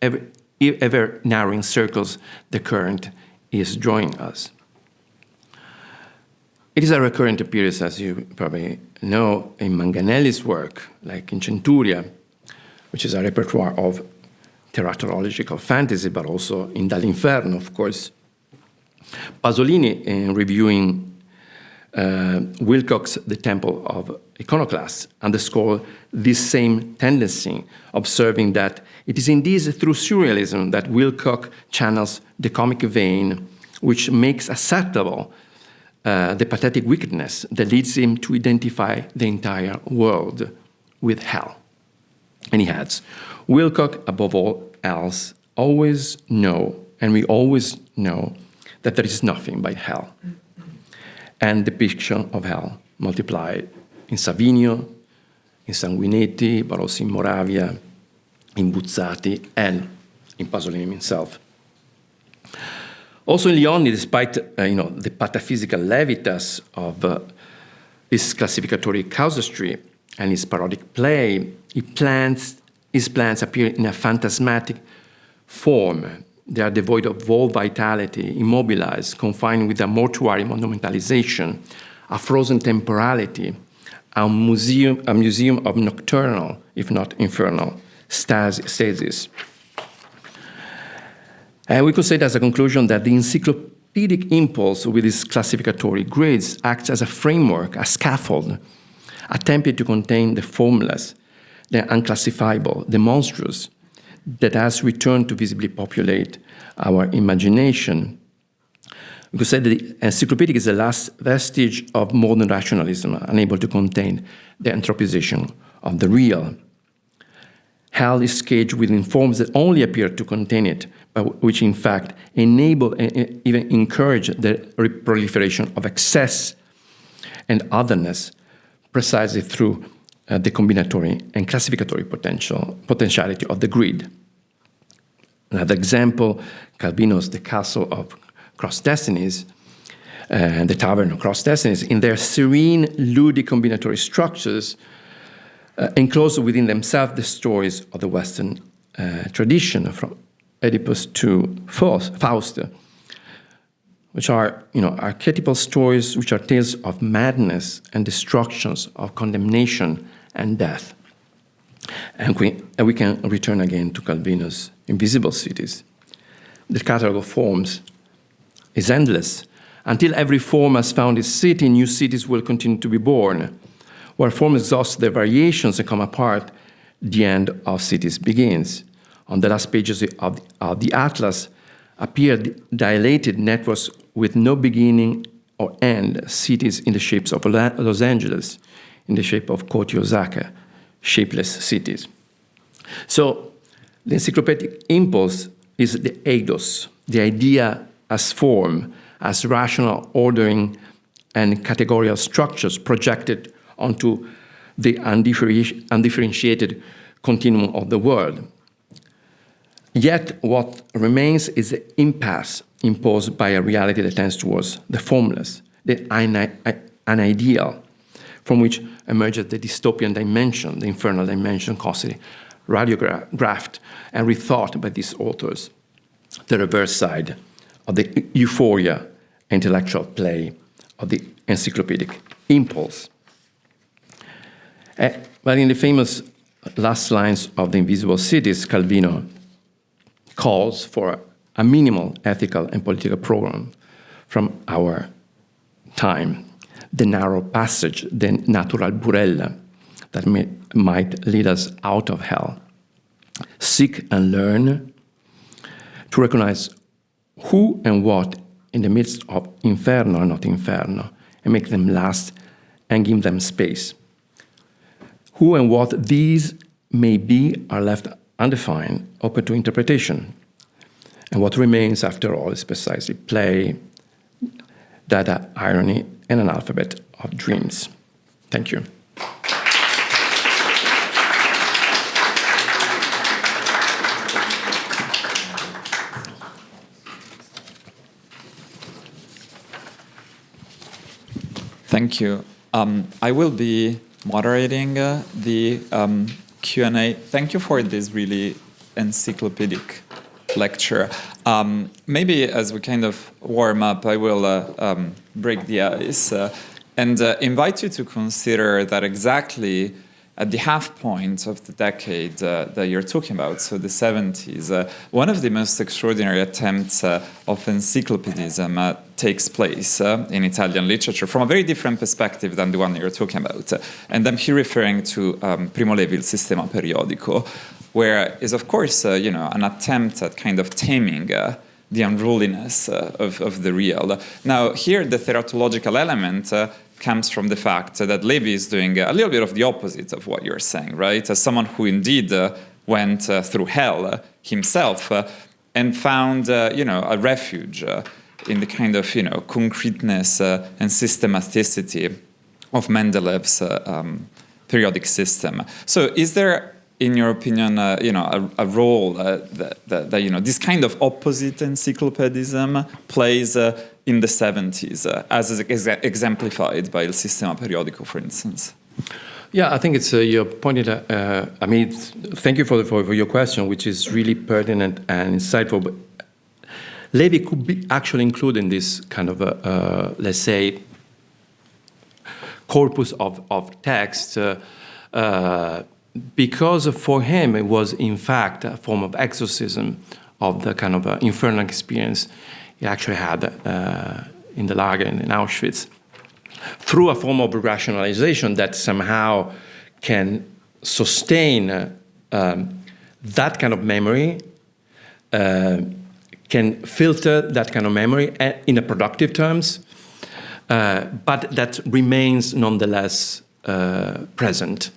ever narrowing circles the current is drawing us. It is a recurrent appearance, as you probably know, in Manganelli's work, like in Centuria, which is a repertoire of teratological fantasy, but also in Dall'Inferno, of course. Pasolini, in reviewing Wilcock's The Temple of Iconoclasts, underscored this same tendency, observing that it is indeed through surrealism that Wilcock channels the comic vein, which makes acceptable the pathetic wickedness that leads him to identify the entire world with hell. And he adds, Wilcock, above all else, always know, and we always know, that there is nothing but hell. And the picture of hell multiplied in Savinio, in Sanguineti, but also in Moravia, in Buzzati, and in Pasolini himself. Also in Lionni, despite the pataphysical levitas of his classificatory casuistry and his parodic play, his plans appear in a phantasmatic form. They are devoid of all vitality, immobilized, confined with a mortuary monumentalization, a frozen temporality, a museum of nocturnal, if not infernal, stasis. And we could say as a conclusion that the encyclopedic impulse with its classificatory grids acts as a framework, a scaffold, attempted to contain the formless, the unclassifiable, the monstrous, that has returned to visibly populate our imagination. We could say that the encyclopedic is the last vestige of modern rationalism, unable to contain the anthropization of the real. Hell is caged within forms that only appear to contain it, but which in fact enable and even encourage the proliferation of excess and otherness, precisely through the combinatory and classificatory potentiality of the grid. Another example, Calvino's The Castle of Cross Destinies and The Tavern of Cross Destinies, in their serene, ludic combinatory structures, enclose within themselves the stories of the Western tradition, from Oedipus to Faust, which are archetypal stories which are tales of madness and destructions, of condemnation and death. And we can return again to Calvino's Invisible Cities. The catalog of forms is endless. Until every form has found its city, new cities will continue to be born. Where forms exhaust their variations and come apart, the end of cities begins. On the last pages of the Atlas appear dilated networks with no beginning or end, cities in the shapes of Los Angeles, in the shape of Kyoto, Osaka, shapeless cities. So the encyclopedic impulse is the eidos, the idea as form, as rational ordering and categorical structures projected onto the undifferentiated continuum of the world. Yet what remains is the impasse imposed by a reality that tends towards the formless, the unideal, from which emerges the dystopian dimension, the infernal dimension, constantly radiographed and rethought by these authors, the reverse side of the euphoria intellectual play of the encyclopedic impulse. But in the famous last lines of The Invisible Cities, Calvino calls for a minimal ethical and political program from our time, the narrow passage, the natural burella that might lead us out of hell. seek and learn, to recognize who and what in the midst of inferno and not inferno, and make them last and give them space. Who and what these may be are left undefined, open to interpretation. And what remains, after all, is precisely play, data, irony, and an alphabet of dreams. Thank you. Thank you. I will be moderating the Q&A. Thank you for this really encyclopedic lecture. Maybe as we kind of warm up, I will break the ice and invite you to consider that exactly at the half point of the decade that you're talking about, so the 70s, one of the most extraordinary attempts of encyclopedism takes place in Italian literature from a very different perspective than the one you're talking about. And I'm here referring to Primo Levi, Il Sistema Periodico, where is, of course, an attempt at kind of taming the unruliness of the real. Now, here, the theratological element comes from the fact that Levi is doing a little bit of the opposite of what you're saying, right? As someone who indeed went through hell himself and found, a refuge in the kind of, concreteness and systematicity of Mendelev's periodic system. So is there, in your opinion, a role that this kind of opposite encyclopedism plays in the 70s, as is exemplified by Il Sistema Periodico, for instance? Yeah, I think it's you pointed. Thank you for your question, which is really pertinent and insightful. But Levi could be actually included in this kind of let's say, corpus of text. Because for him it was in fact a form of exorcism of the kind of infernal experience he actually had in the Lager and in Auschwitz, through a form of rationalization that somehow can sustain that kind of memory, can filter that kind of memory in a productive terms, but that remains nonetheless present.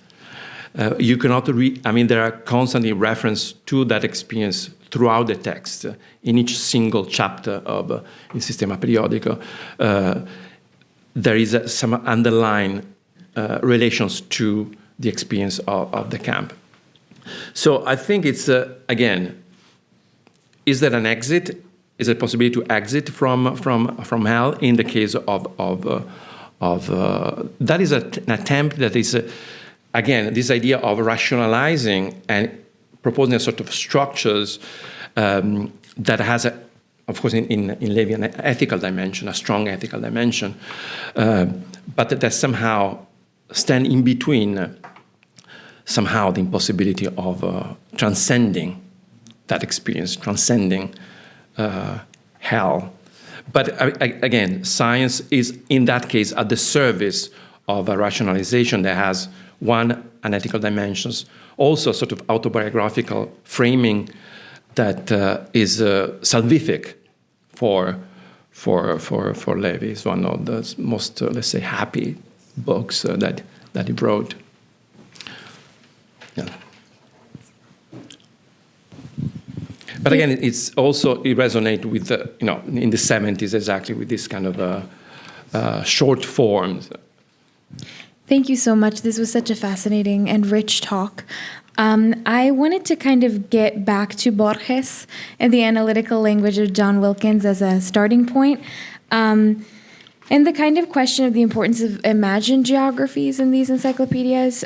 You cannot there are constantly references to that experience throughout the text, in each single chapter of Il Sistema Periodico. There is some underlying relations to the experience of the camp. So I think it's, again, is there an exit? Is there a possibility to exit from hell in the case of that is an attempt that is, again, this idea of rationalizing and proposing a sort of structures that has, of course, in Levi, an ethical dimension, a strong ethical dimension, but that somehow stand in between somehow the impossibility of transcending that experience, transcending hell. But again, science is, in that case, at the service of a rationalization that has one, an ethical dimensions, also sort of autobiographical framing that is salvific for Levi. It's one of the most, let's say, happy books that he wrote. Yeah. But again, it's also, it resonates with, in the 70s exactly with this kind of short forms. Thank you so much. This was such a fascinating and rich talk. I wanted to kind of get back to Borges and the analytical language of John Wilkins as a starting point, and the kind of question of the importance of imagined geographies in these encyclopedias.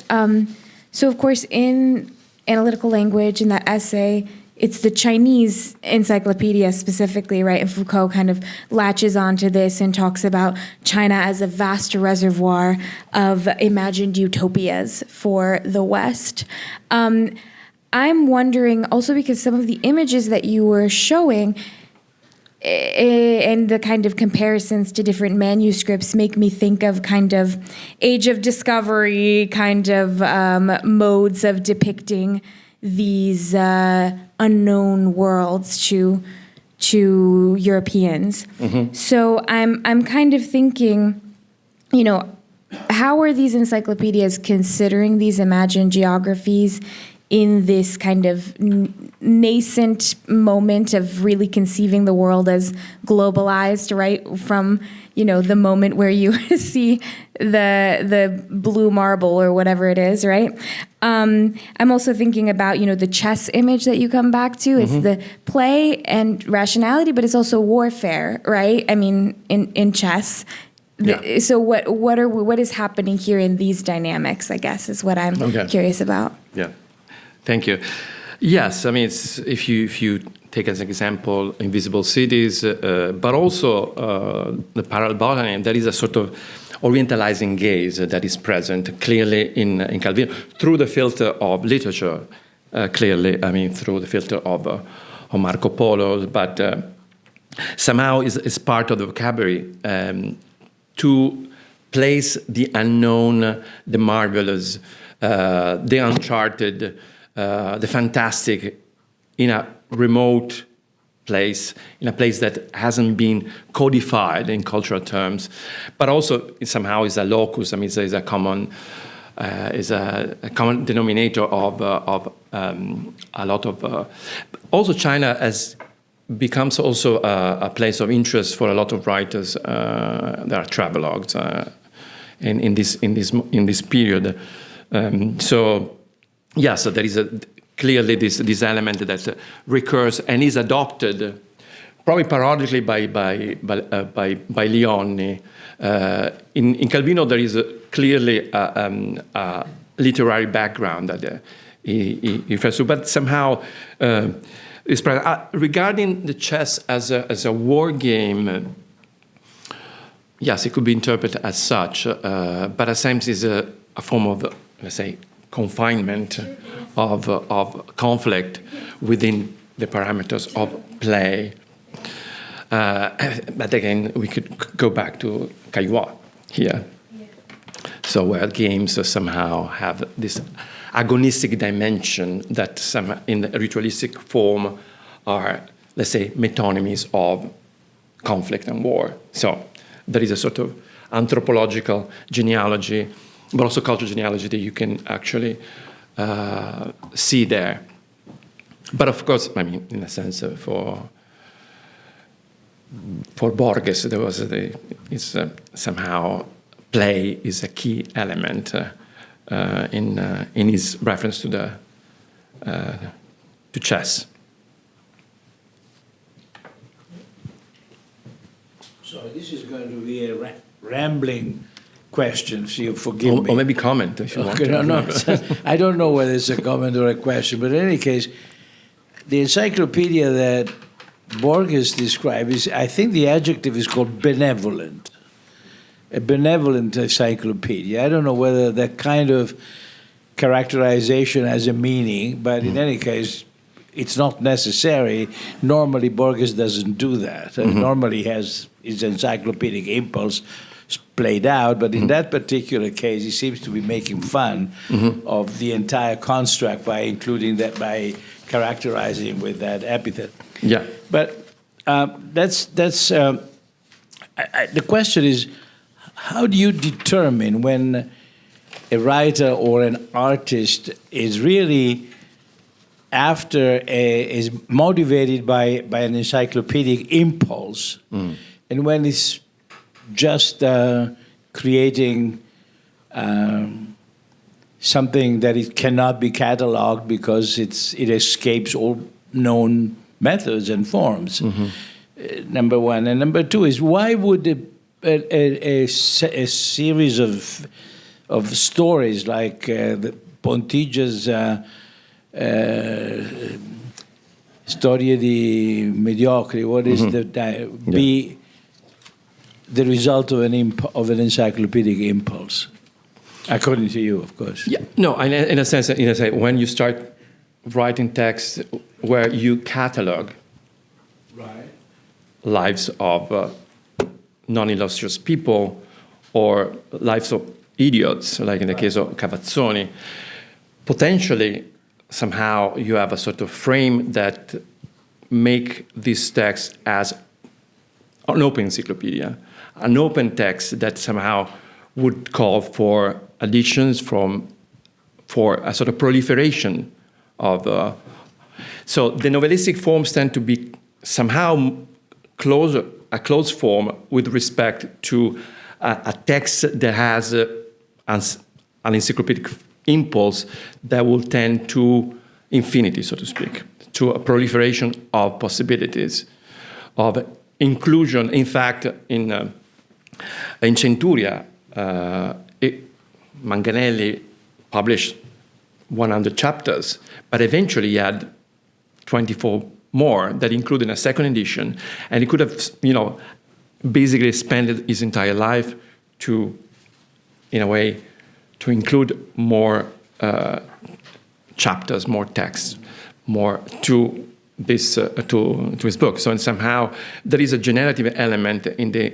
So, of course, in analytical language, in that essay, it's the Chinese encyclopedia specifically, right? And Foucault kind of latches onto this and talks about China as a vast reservoir of imagined utopias for the West. I'm wondering also, because some of the images that you were showing and the kind of comparisons to different manuscripts make me think of kind of Age of Discovery kind of modes of depicting these unknown worlds to Europeans. So I'm kind of thinking, how are these encyclopedias considering these imagined geographies in this kind of nascent moment of really conceiving the world as globalized, right? From, the moment where you see the blue marble or whatever it is, right? I'm also thinking about, the chess image that you come back to. It's the play and rationality, but it's also warfare, right? I mean, in chess. Yeah. So what is happening here in these dynamics, I guess, is what I'm curious about. Yeah. Thank you. Yes, I mean, if you take as an example Invisible Cities, but also the parallel botany, there is a sort of orientalizing gaze that is present clearly in Calvino through the filter of literature, clearly, I mean, through the filter of Marco Polo, but somehow is part of the vocabulary to place the unknown, the marvelous, the uncharted, the fantastic in a remote place, in a place that hasn't been codified in cultural terms, but also it somehow is a locus. I mean, is a common denominator of a lot of. Also, China has becomes also a place of interest for a lot of writers. There are travelogues in this period. So there is clearly this element that recurs and is adopted, probably parodically by Lionni. In Calvino, there is clearly a literary background that he refers to, but somehow is present. Regarding the chess as a war game, yes, it could be interpreted as such, but at times is a form of, let's say, confinement of conflict within the parameters of play. But again, we could go back to Caillois here. So where games somehow have this agonistic dimension that some in the ritualistic form are, let's say, metonymies of conflict and war. So there is a sort of anthropological genealogy, but also cultural genealogy that you can actually see there. But of course, I mean, in a sense, for Borges, there was somehow play is a key element in his reference to chess. So this is going to be a rambling question, so you forgive me. Or maybe comment if you want to. No. I don't know whether it's a comment or a question, but in any case, the encyclopedia that Borges described is, I think the adjective is called benevolent. A benevolent encyclopedia. I don't know whether that kind of characterization has a meaning, but in any case, it's not necessary. Normally, Borges doesn't do that. Normally, he has his encyclopedic impulse played out, but in that particular case, he seems to be making fun of the entire construct by including that, by characterizing with that epithet. Yeah. But the question is, how do you determine when a writer or an artist is really is motivated by an encyclopedic impulse, and when it's just creating something that it cannot be cataloged because it escapes all known methods and forms? Number one. And number two is, why would a series of stories like the Pontigia's Storie di Mediocri, what is be the result of an encyclopedic impulse, according to you, of course? Yeah. No, in a sense, when you start writing text where you catalog lives of non-illustrious people or lives of idiots, like in the case of Cavazzoni, potentially somehow you have a sort of frame that make this text as an open encyclopedia, an open text that somehow would call for additions for a sort of proliferation of. So the novellistic forms tend to be somehow a close form with respect to a text that has an encyclopedic impulse that will tend to infinity, so to speak, to a proliferation of possibilities, of inclusion. In fact, in Centuria, Manganelli published 100 chapters, but eventually he had 24 more that included a second edition, and he could have, basically spent his entire life to, in a way, to include more chapters, more texts, more to this to his book. So, and somehow there is a generative element in the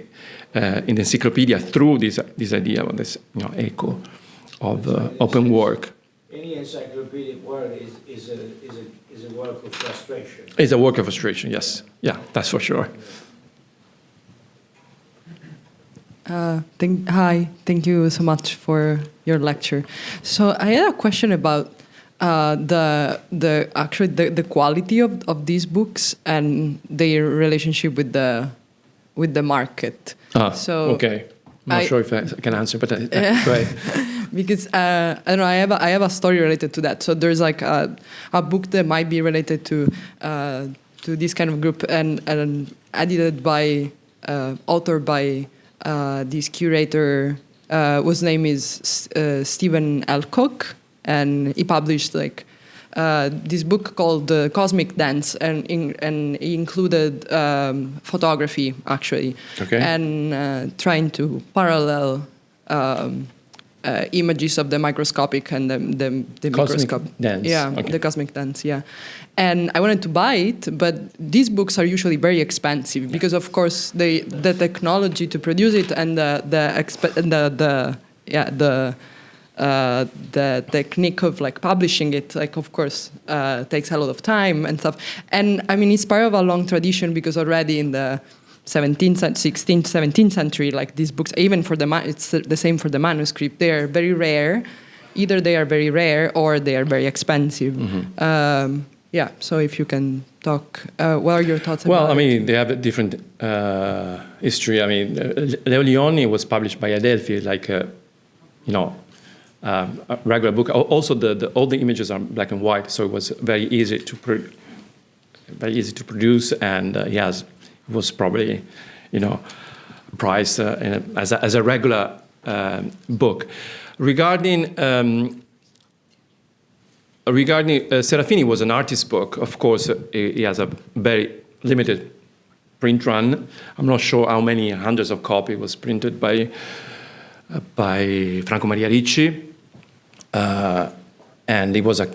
encyclopedia through this idea of this echo of open work. Any encyclopedic work is a work of frustration. It's a work of frustration, yes. Yeah, that's for sure. Hi, thank you so much for your lecture. So I had a question about the quality of these books and their relationship with the market. Okay. I'm not sure if I can answer, but right. Because I don't know, I have a story related to that. So there's like a book that might be related to this kind of group and edited by authored by this curator whose name is Stephen Alcock, and he published like this book called The Cosmic Dance, and he included photography actually, and trying to parallel images of the microscopic and the microscope. Dance. Yeah, the cosmic dance. Yeah, and I wanted to buy it, but these books are usually very expensive because, of course, the technology to produce it and the technique of like publishing it, like of course, takes a lot of time and stuff. And I mean, it's part of a long tradition because already in the 17th, 16th, 17th century, like these books, even for it's the same for the manuscript. They are very rare. Either they are very rare or they are very expensive. Mm-hmm. So if you can talk, what are your thoughts about it? Well, I mean, they have a different history. I mean, Lionni was published by Adelphi, like, a regular book. Also, all the images are black and white, so it was very easy to produce, and it was probably, priced as a regular book. Regarding Serafini was an artist book. Of course, he has a very limited print run. I'm not sure how many hundreds of copies was printed by Franco Maria Ricci, and it was a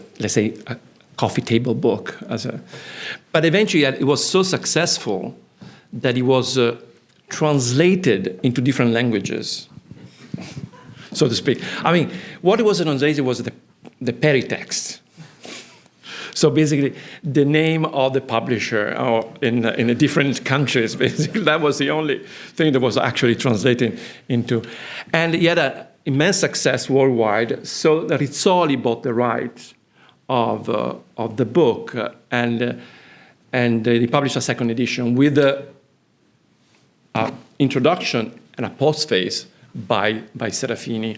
coffee table book. But eventually, it was so successful that it was translated into different languages, so to speak. I mean, what it was translated was the Perec text. So basically, the name of the publisher in the different countries, basically, that was the only thing that was actually translated into. And he had an immense success worldwide, so that Rizzoli bought the rights of the book, and he published a second edition with an introduction and a postface by Serafini.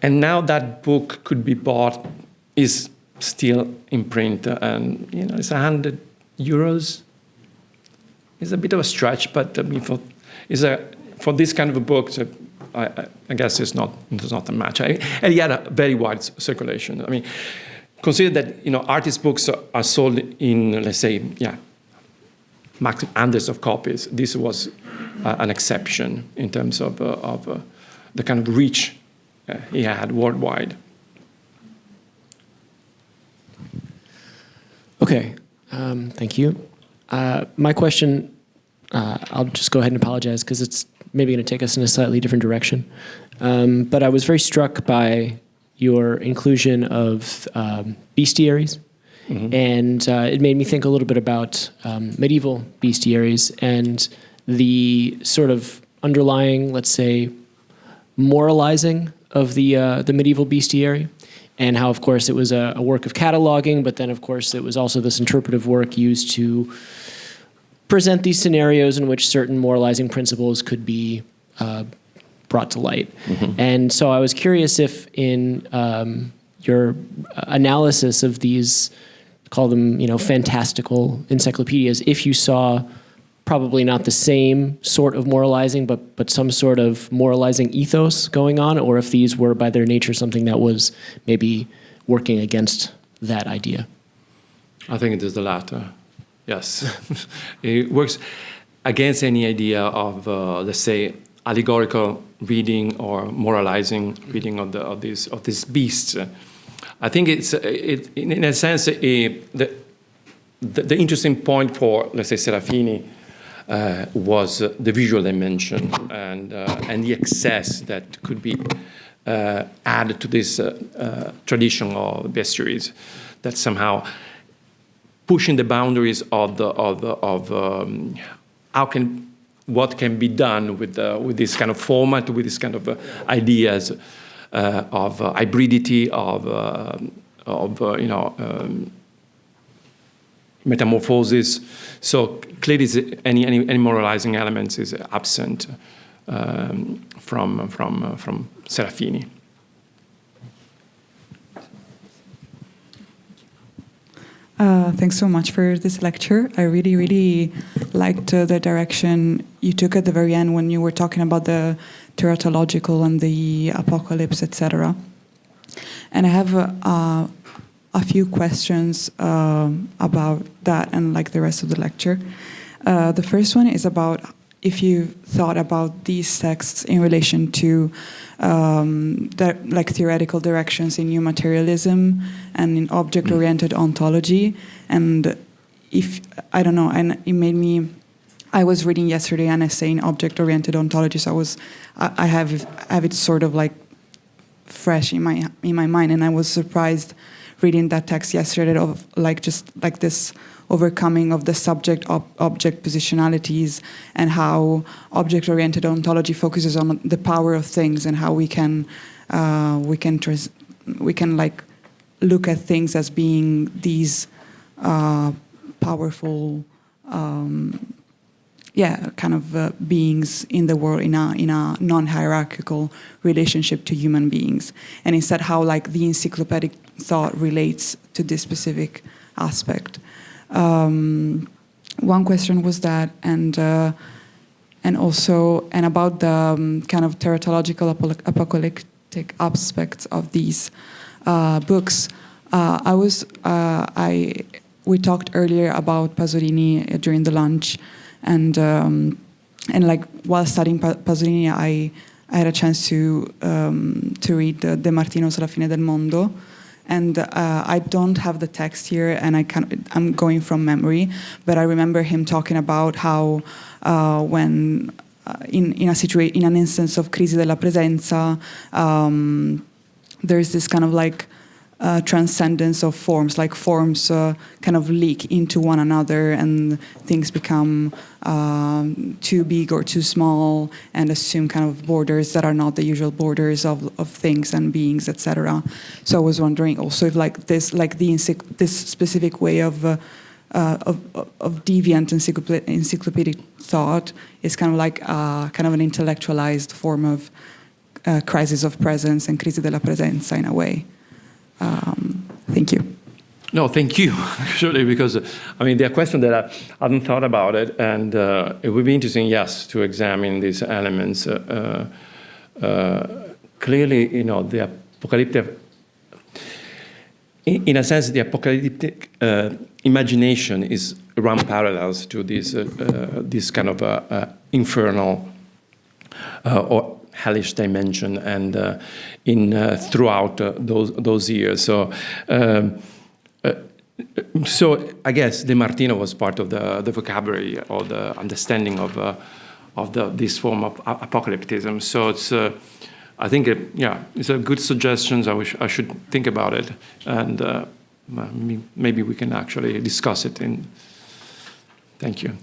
And now that book could be bought, is still in print, and it's €100. It's a bit of a stretch, but I mean, for this kind of a book, I guess it's not a match. And he had a very wide circulation. I mean, consider that artist books are sold in, let's say, hundreds of copies. This was an exception in terms of the kind of reach he had worldwide. Okay, thank you. My question, I'll just go ahead and apologize because it's maybe going to take us in a slightly different direction. But I was very struck by your inclusion of bestiaries. And it made me think a little bit about medieval bestiaries and the sort of underlying, let's say, moralizing of the medieval bestiary, and how, of course, it was a work of cataloging, but then, of course, it was also this interpretive work used to present these scenarios in which certain moralizing principles could be brought to light. And so I was curious if in your analysis of these, call them, fantastical encyclopedias, if you saw probably not the same sort of moralizing, but some sort of moralizing ethos going on, or if these were by their nature something that was maybe working against that idea. I think it is the latter. Yes. It works against any idea of, let's say, allegorical reading or moralizing reading of these beasts. I think in a sense, the interesting point for, let's say, Serafini was the visual dimension and the excess that could be added to this tradition of bestiaries, that somehow pushing the boundaries of what can be done with this kind of format, with this kind of ideas of hybridity, of metamorphosis. So clearly, any moralizing elements is absent from Serafini. Thanks so much for this lecture. I really, really liked the direction you took at the very end when you were talking about the teratological and the apocalypse, etc. And I have a few questions about that and like the rest of the lecture. The first one is about if you thought about these texts in relation to like theoretical directions in new materialism and in object-oriented ontology, and if I don't know, and it made me. I was reading yesterday an essay in object-oriented ontology, so I have it sort of like fresh in my mind, and I was surprised reading that text yesterday of like just like this overcoming of the subject-object positionalities, and how object-oriented ontology focuses on the power of things and how we can like look at things as being these powerful beings in the world in a non-hierarchical relationship to human beings, and instead how like the encyclopedic thought relates to this specific aspect. One question was that, and also about the kind of teratological apocalyptic aspects of these books. We talked earlier about Pasolini during the lunch, and like while studying Pasolini, I had a chance to read De Martino's La fine del mondo. And I don't have the text here, and I'm going from memory, but I remember him talking about how when in an instance of crisi della presenza, there's this kind of like transcendence of forms, like forms kind of leak into one another, and things become too big or too small, and assume kind of borders that are not the usual borders of things and beings, etc. So I was wondering also if like this, like this specific way of deviant encyclopedic thought is kind of like kind of an intellectualized form of crisis of presence and crisi della presenza in a way. Thank you. No, thank you, actually, because, I mean, there are questions that I hadn't thought about it, and it would be interesting, yes, to examine these elements. Clearly, the apocalyptic, in a sense, the apocalyptic imagination is around parallels to this kind of infernal or hellish dimension, and throughout those years. So I guess De Martino was part of the vocabulary or the understanding of this form of apocalypticism. So it's I think, it's a good suggestion. I should think about it, and maybe we can actually discuss it. Thank you.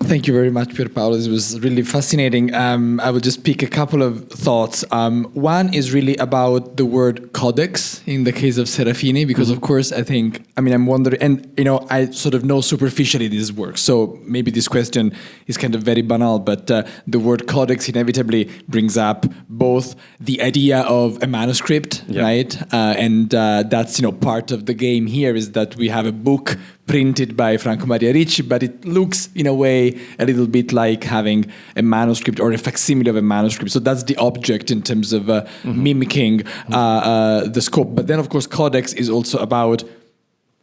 Thank you very much, Pierpaolo. This was really fascinating. I will just pick a couple of thoughts. One is really about the word codex in the case of Serafini, because of course I'm wondering, and I sort of know superficially this work, so maybe this question is kind of very banal, but the word codex inevitably brings up both the idea of a manuscript, right? And that's part of the game here is that we have a book printed by Franco Maria Ricci, but it looks in a way a little bit like having a manuscript or a facsimile of a manuscript. So that's the object in terms of mimicking the scope. But then, of course, codex is also about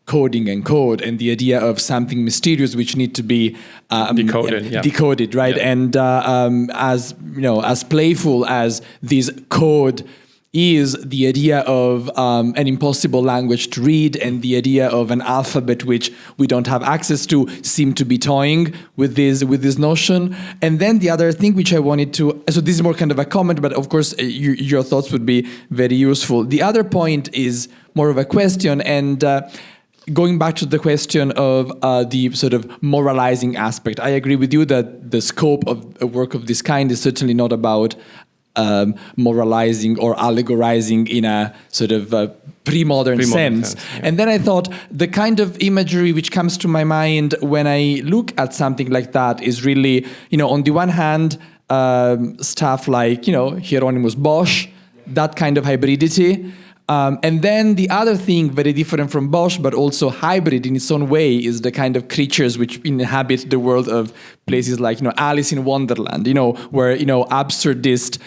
coding and code and the idea of something mysterious which need to be decoded, right? Yeah. And as playful as this code is, the idea of an impossible language to read and the idea of an alphabet which we don't have access to seem to be toying with this notion. And then the other thing which I wanted to, so this is more kind of a comment, but of course your thoughts would be very useful. The other point is more of a question, and going back to the question of the sort of moralizing aspect, I agree with you that the scope of a work of this kind is certainly not about moralizing or allegorizing in a sort of pre-modern sense. Yeah. And then I thought the kind of imagery which comes to my mind when I look at something like that is really, on the one hand, stuff like, Hieronymus Bosch, that kind of hybridity. And then the other thing, very different from Bosch, but also hybrid in its own way, is the kind of creatures which inhabit the world of places like, Alice in Wonderland, where, absurdist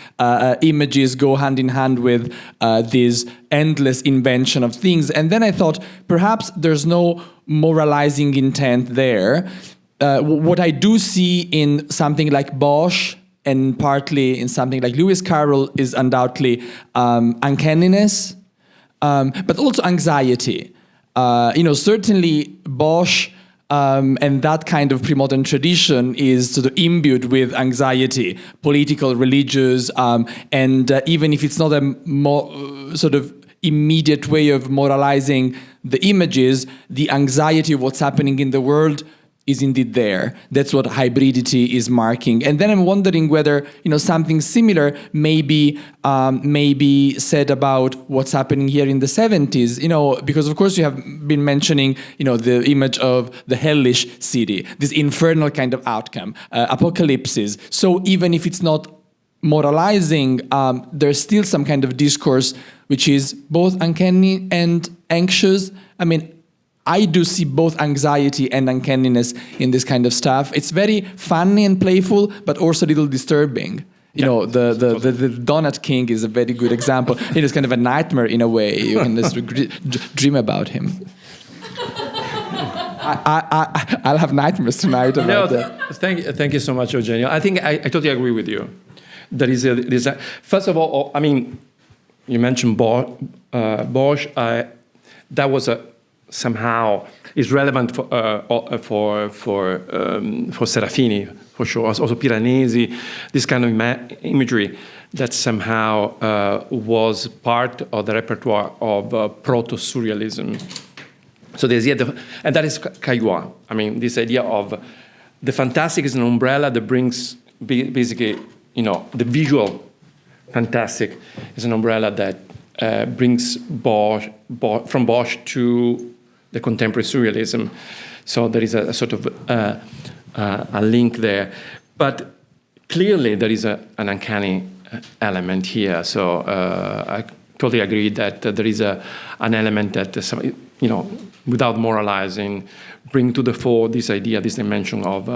images go hand in hand with this endless invention of things. And then I thought, perhaps there's no moralizing intent there. What I do see in something like Bosch, and partly in something like Lewis Carroll, is undoubtedly uncanniness, but also anxiety. Certainly Bosch and that kind of pre-modern tradition is sort of imbued with anxiety, political, religious, and even if it's not a sort of immediate way of moralizing the images, the anxiety of what's happening in the world is indeed there. That's what hybridity is marking. And then I'm wondering whether something similar may be said about what's happening here in the 70s. Because of course you have been mentioning the image of the hellish city, this infernal kind of outcome, apocalypses. So even if it's not moralizing, there's still some kind of discourse which is both uncanny and anxious. I do see both anxiety and uncanniness in this kind of stuff. It's very funny and playful, but also a little disturbing. The Donut King is a very good example. It is kind of a nightmare in a way. You can just dream about him. I'll have nightmares tonight about that. Thank you so much, Eugenio. I think I totally agree with you. There's a first of all, you mentioned Bosch. That was somehow is relevant for Serafini, for sure. Also Piranesi, this kind of imagery that somehow was part of the repertoire of proto-surrealism. So the idea, and that is Caillois. This idea of the fantastic is an umbrella that brings basically, the visual fantastic is an umbrella that brings Bosch from Bosch to the contemporary surrealism. So there is a sort of a link there. But clearly there is an uncanny element here. So I totally agree that there is an element that, without moralizing, bring to the fore this idea, this dimension of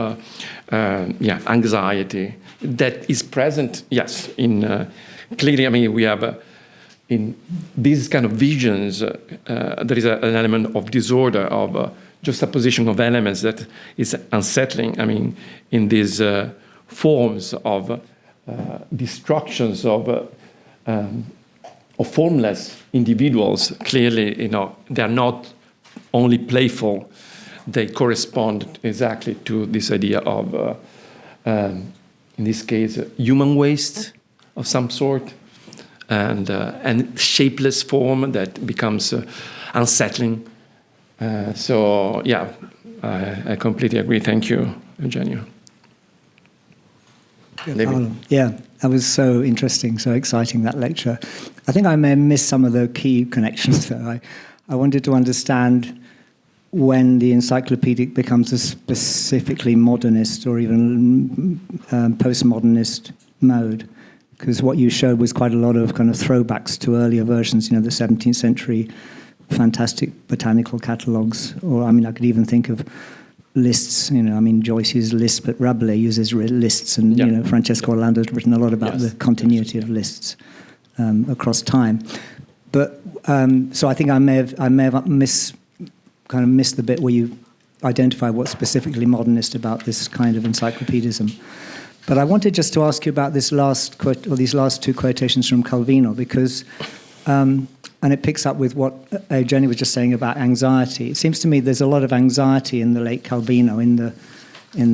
anxiety that is present, yes, in clearly, we have in these kind of visions, there is an element of disorder, of juxtaposition of elements that is unsettling. In these forms of destructions of formless individuals. Clearly, they are not only playful. they correspond exactly to this idea of, in this case, human waste of some sort, and shapeless form that becomes unsettling. So yeah, I completely agree. Thank you, Eugenio. Yeah, that was so interesting, so exciting, that lecture. I think I may have missed some of the key connections, though. I wanted to understand when the encyclopedic becomes a specifically modernist or even postmodernist mode, because what you showed was quite a lot of kind of throwbacks to earlier versions, the 17th century fantastic botanical catalogues, or I could even think of lists, Joyce uses lists, but Rabelais uses lists, and Francesco Orlando's written a lot about the continuity of lists across time. But so I think I may have missed the bit where you identify what's specifically modernist about this kind of encyclopedism. But I wanted just to ask you about this last quote, or these last two quotations from Calvino, because and it picks up with what Jenny was just saying about anxiety. It seems to me there's a lot of anxiety in the late Calvino, in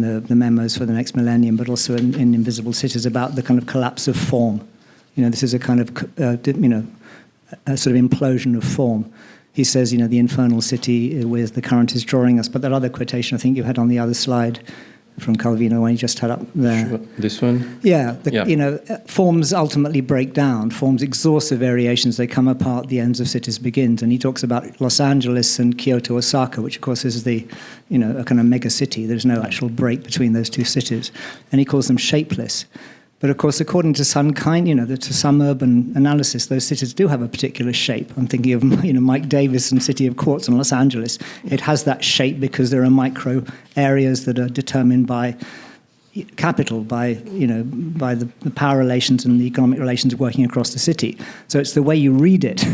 the memos for the next millennium, but also in Invisible Cities, about the kind of collapse of form. This is a kind of a sort of implosion of form. He says, the infernal city where the current is drawing us. But that other quotation I think you had on the other slide from Calvino, when he just had up there. Sure. This one? Yeah, forms ultimately break down. Forms exhaustive variations, they come apart, the ends of cities begins. And he talks about Los Angeles and Kyoto, Osaka, which of course is a kind of mega city. There's no actual break between those two cities. And he calls them shapeless. But of course, according to some to some urban analysis, those cities do have a particular shape. I'm thinking of Mike Davis and City of Quartz in Los Angeles. It has that shape because there are micro areas that are determined by capital, by the power relations and the economic relations working across the city. So it's the way you read it,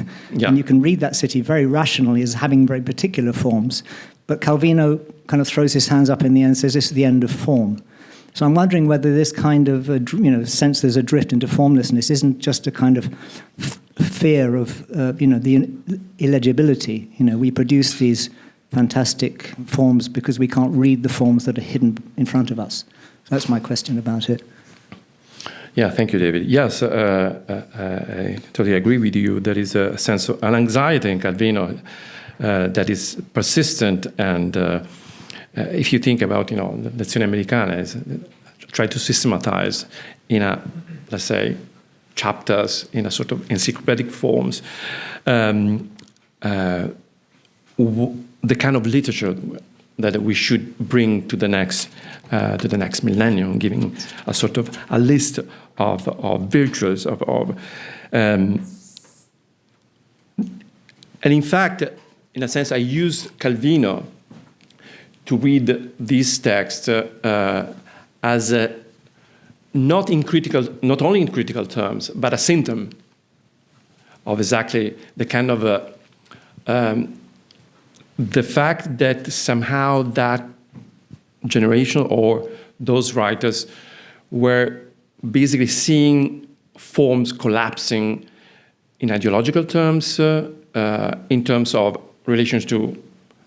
and you can read that city very rationally as having very particular forms. But Calvino kind of throws his hands up in the air and says this is the end of form. So I'm wondering whether this kind of, sense there's a drift into formlessness isn't just a kind of fear of, the illegibility. We produce these fantastic forms because we can't read the forms that are hidden in front of us. So that's my question about it. Yeah, thank you, David. Yes, I totally agree with you. There is a sense of an anxiety in Calvino that is persistent, and if you think about, the Lezioni Americane, try to systematize in let's say, chapters in a sort of encyclopedic forms, the kind of literature that we should bring to the next millennium, giving a sort of a list of virtues and in fact, in a sense, I used Calvino to read this text as not only in critical terms, but a symptom of exactly the kind of the fact that somehow that generation or those writers were basically seeing forms collapsing in ideological terms, in terms of relations to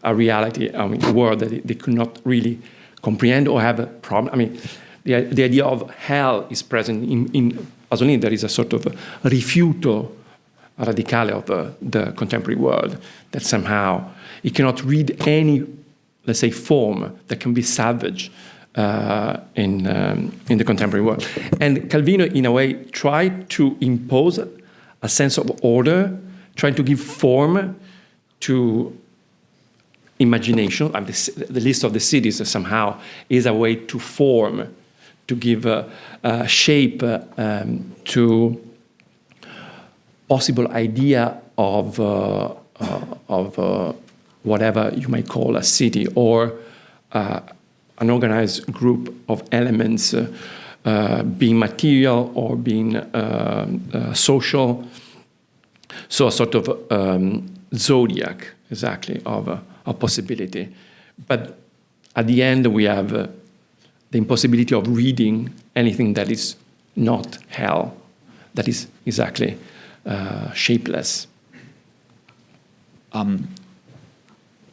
a reality, a world that they could not really comprehend or have a problem. The idea of hell is present in Pasolini. There is a sort of rifiuto radicale of the contemporary world, that somehow it cannot read any, let's say, form that can be salvaged in the contemporary world. And Calvino, in a way, tried to impose a sense of order, trying to give form to imagination. The list of the cities somehow is a way to form, to give shape to possible idea of whatever you might call a city, or an organized group of elements, being material or being social. So a sort of zodiac, exactly, of a possibility. But at the end, we have the impossibility of reading anything that is not hell, that is exactly shapeless.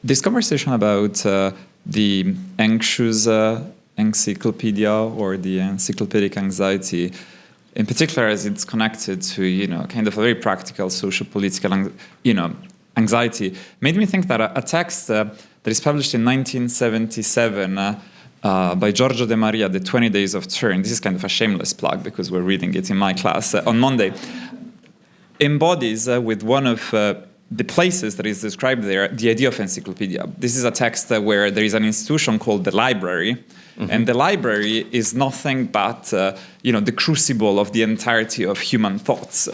this conversation about the anxious encyclopedia or the encyclopedic anxiety, in particular as it's connected to, kind of a very practical social political, anxiety, made me think that a text that is published in 1977 by Giorgio De Maria, The 20 Days of Turin, this is kind of a shameless plug because we're reading it in my class on Monday, embodies with one of the places that is described there the idea of encyclopedia. This is a text where there is an institution called the library, and the library is nothing but the crucible of the entirety of human thoughts.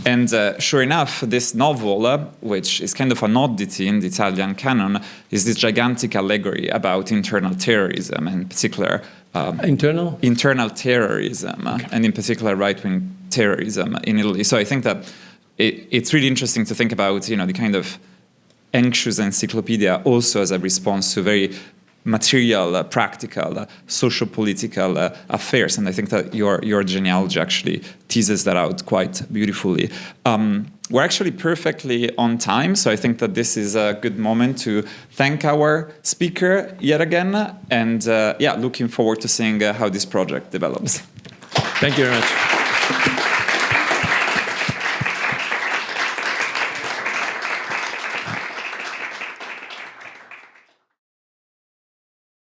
And sure enough, this novel, which is kind of an oddity in the Italian canon, is this gigantic allegory about internal terrorism, and in particular internal terrorism, and in particular right-wing terrorism in Italy. So I think that it's really interesting to think about the kind of anxious encyclopedia also as a response to very material, practical, social political affairs, and I think that your genealogy actually teases that out quite beautifully. We're actually perfectly on time, so I think that this is a good moment to thank our speaker yet again, and looking forward to seeing how this project develops. Thank you very much.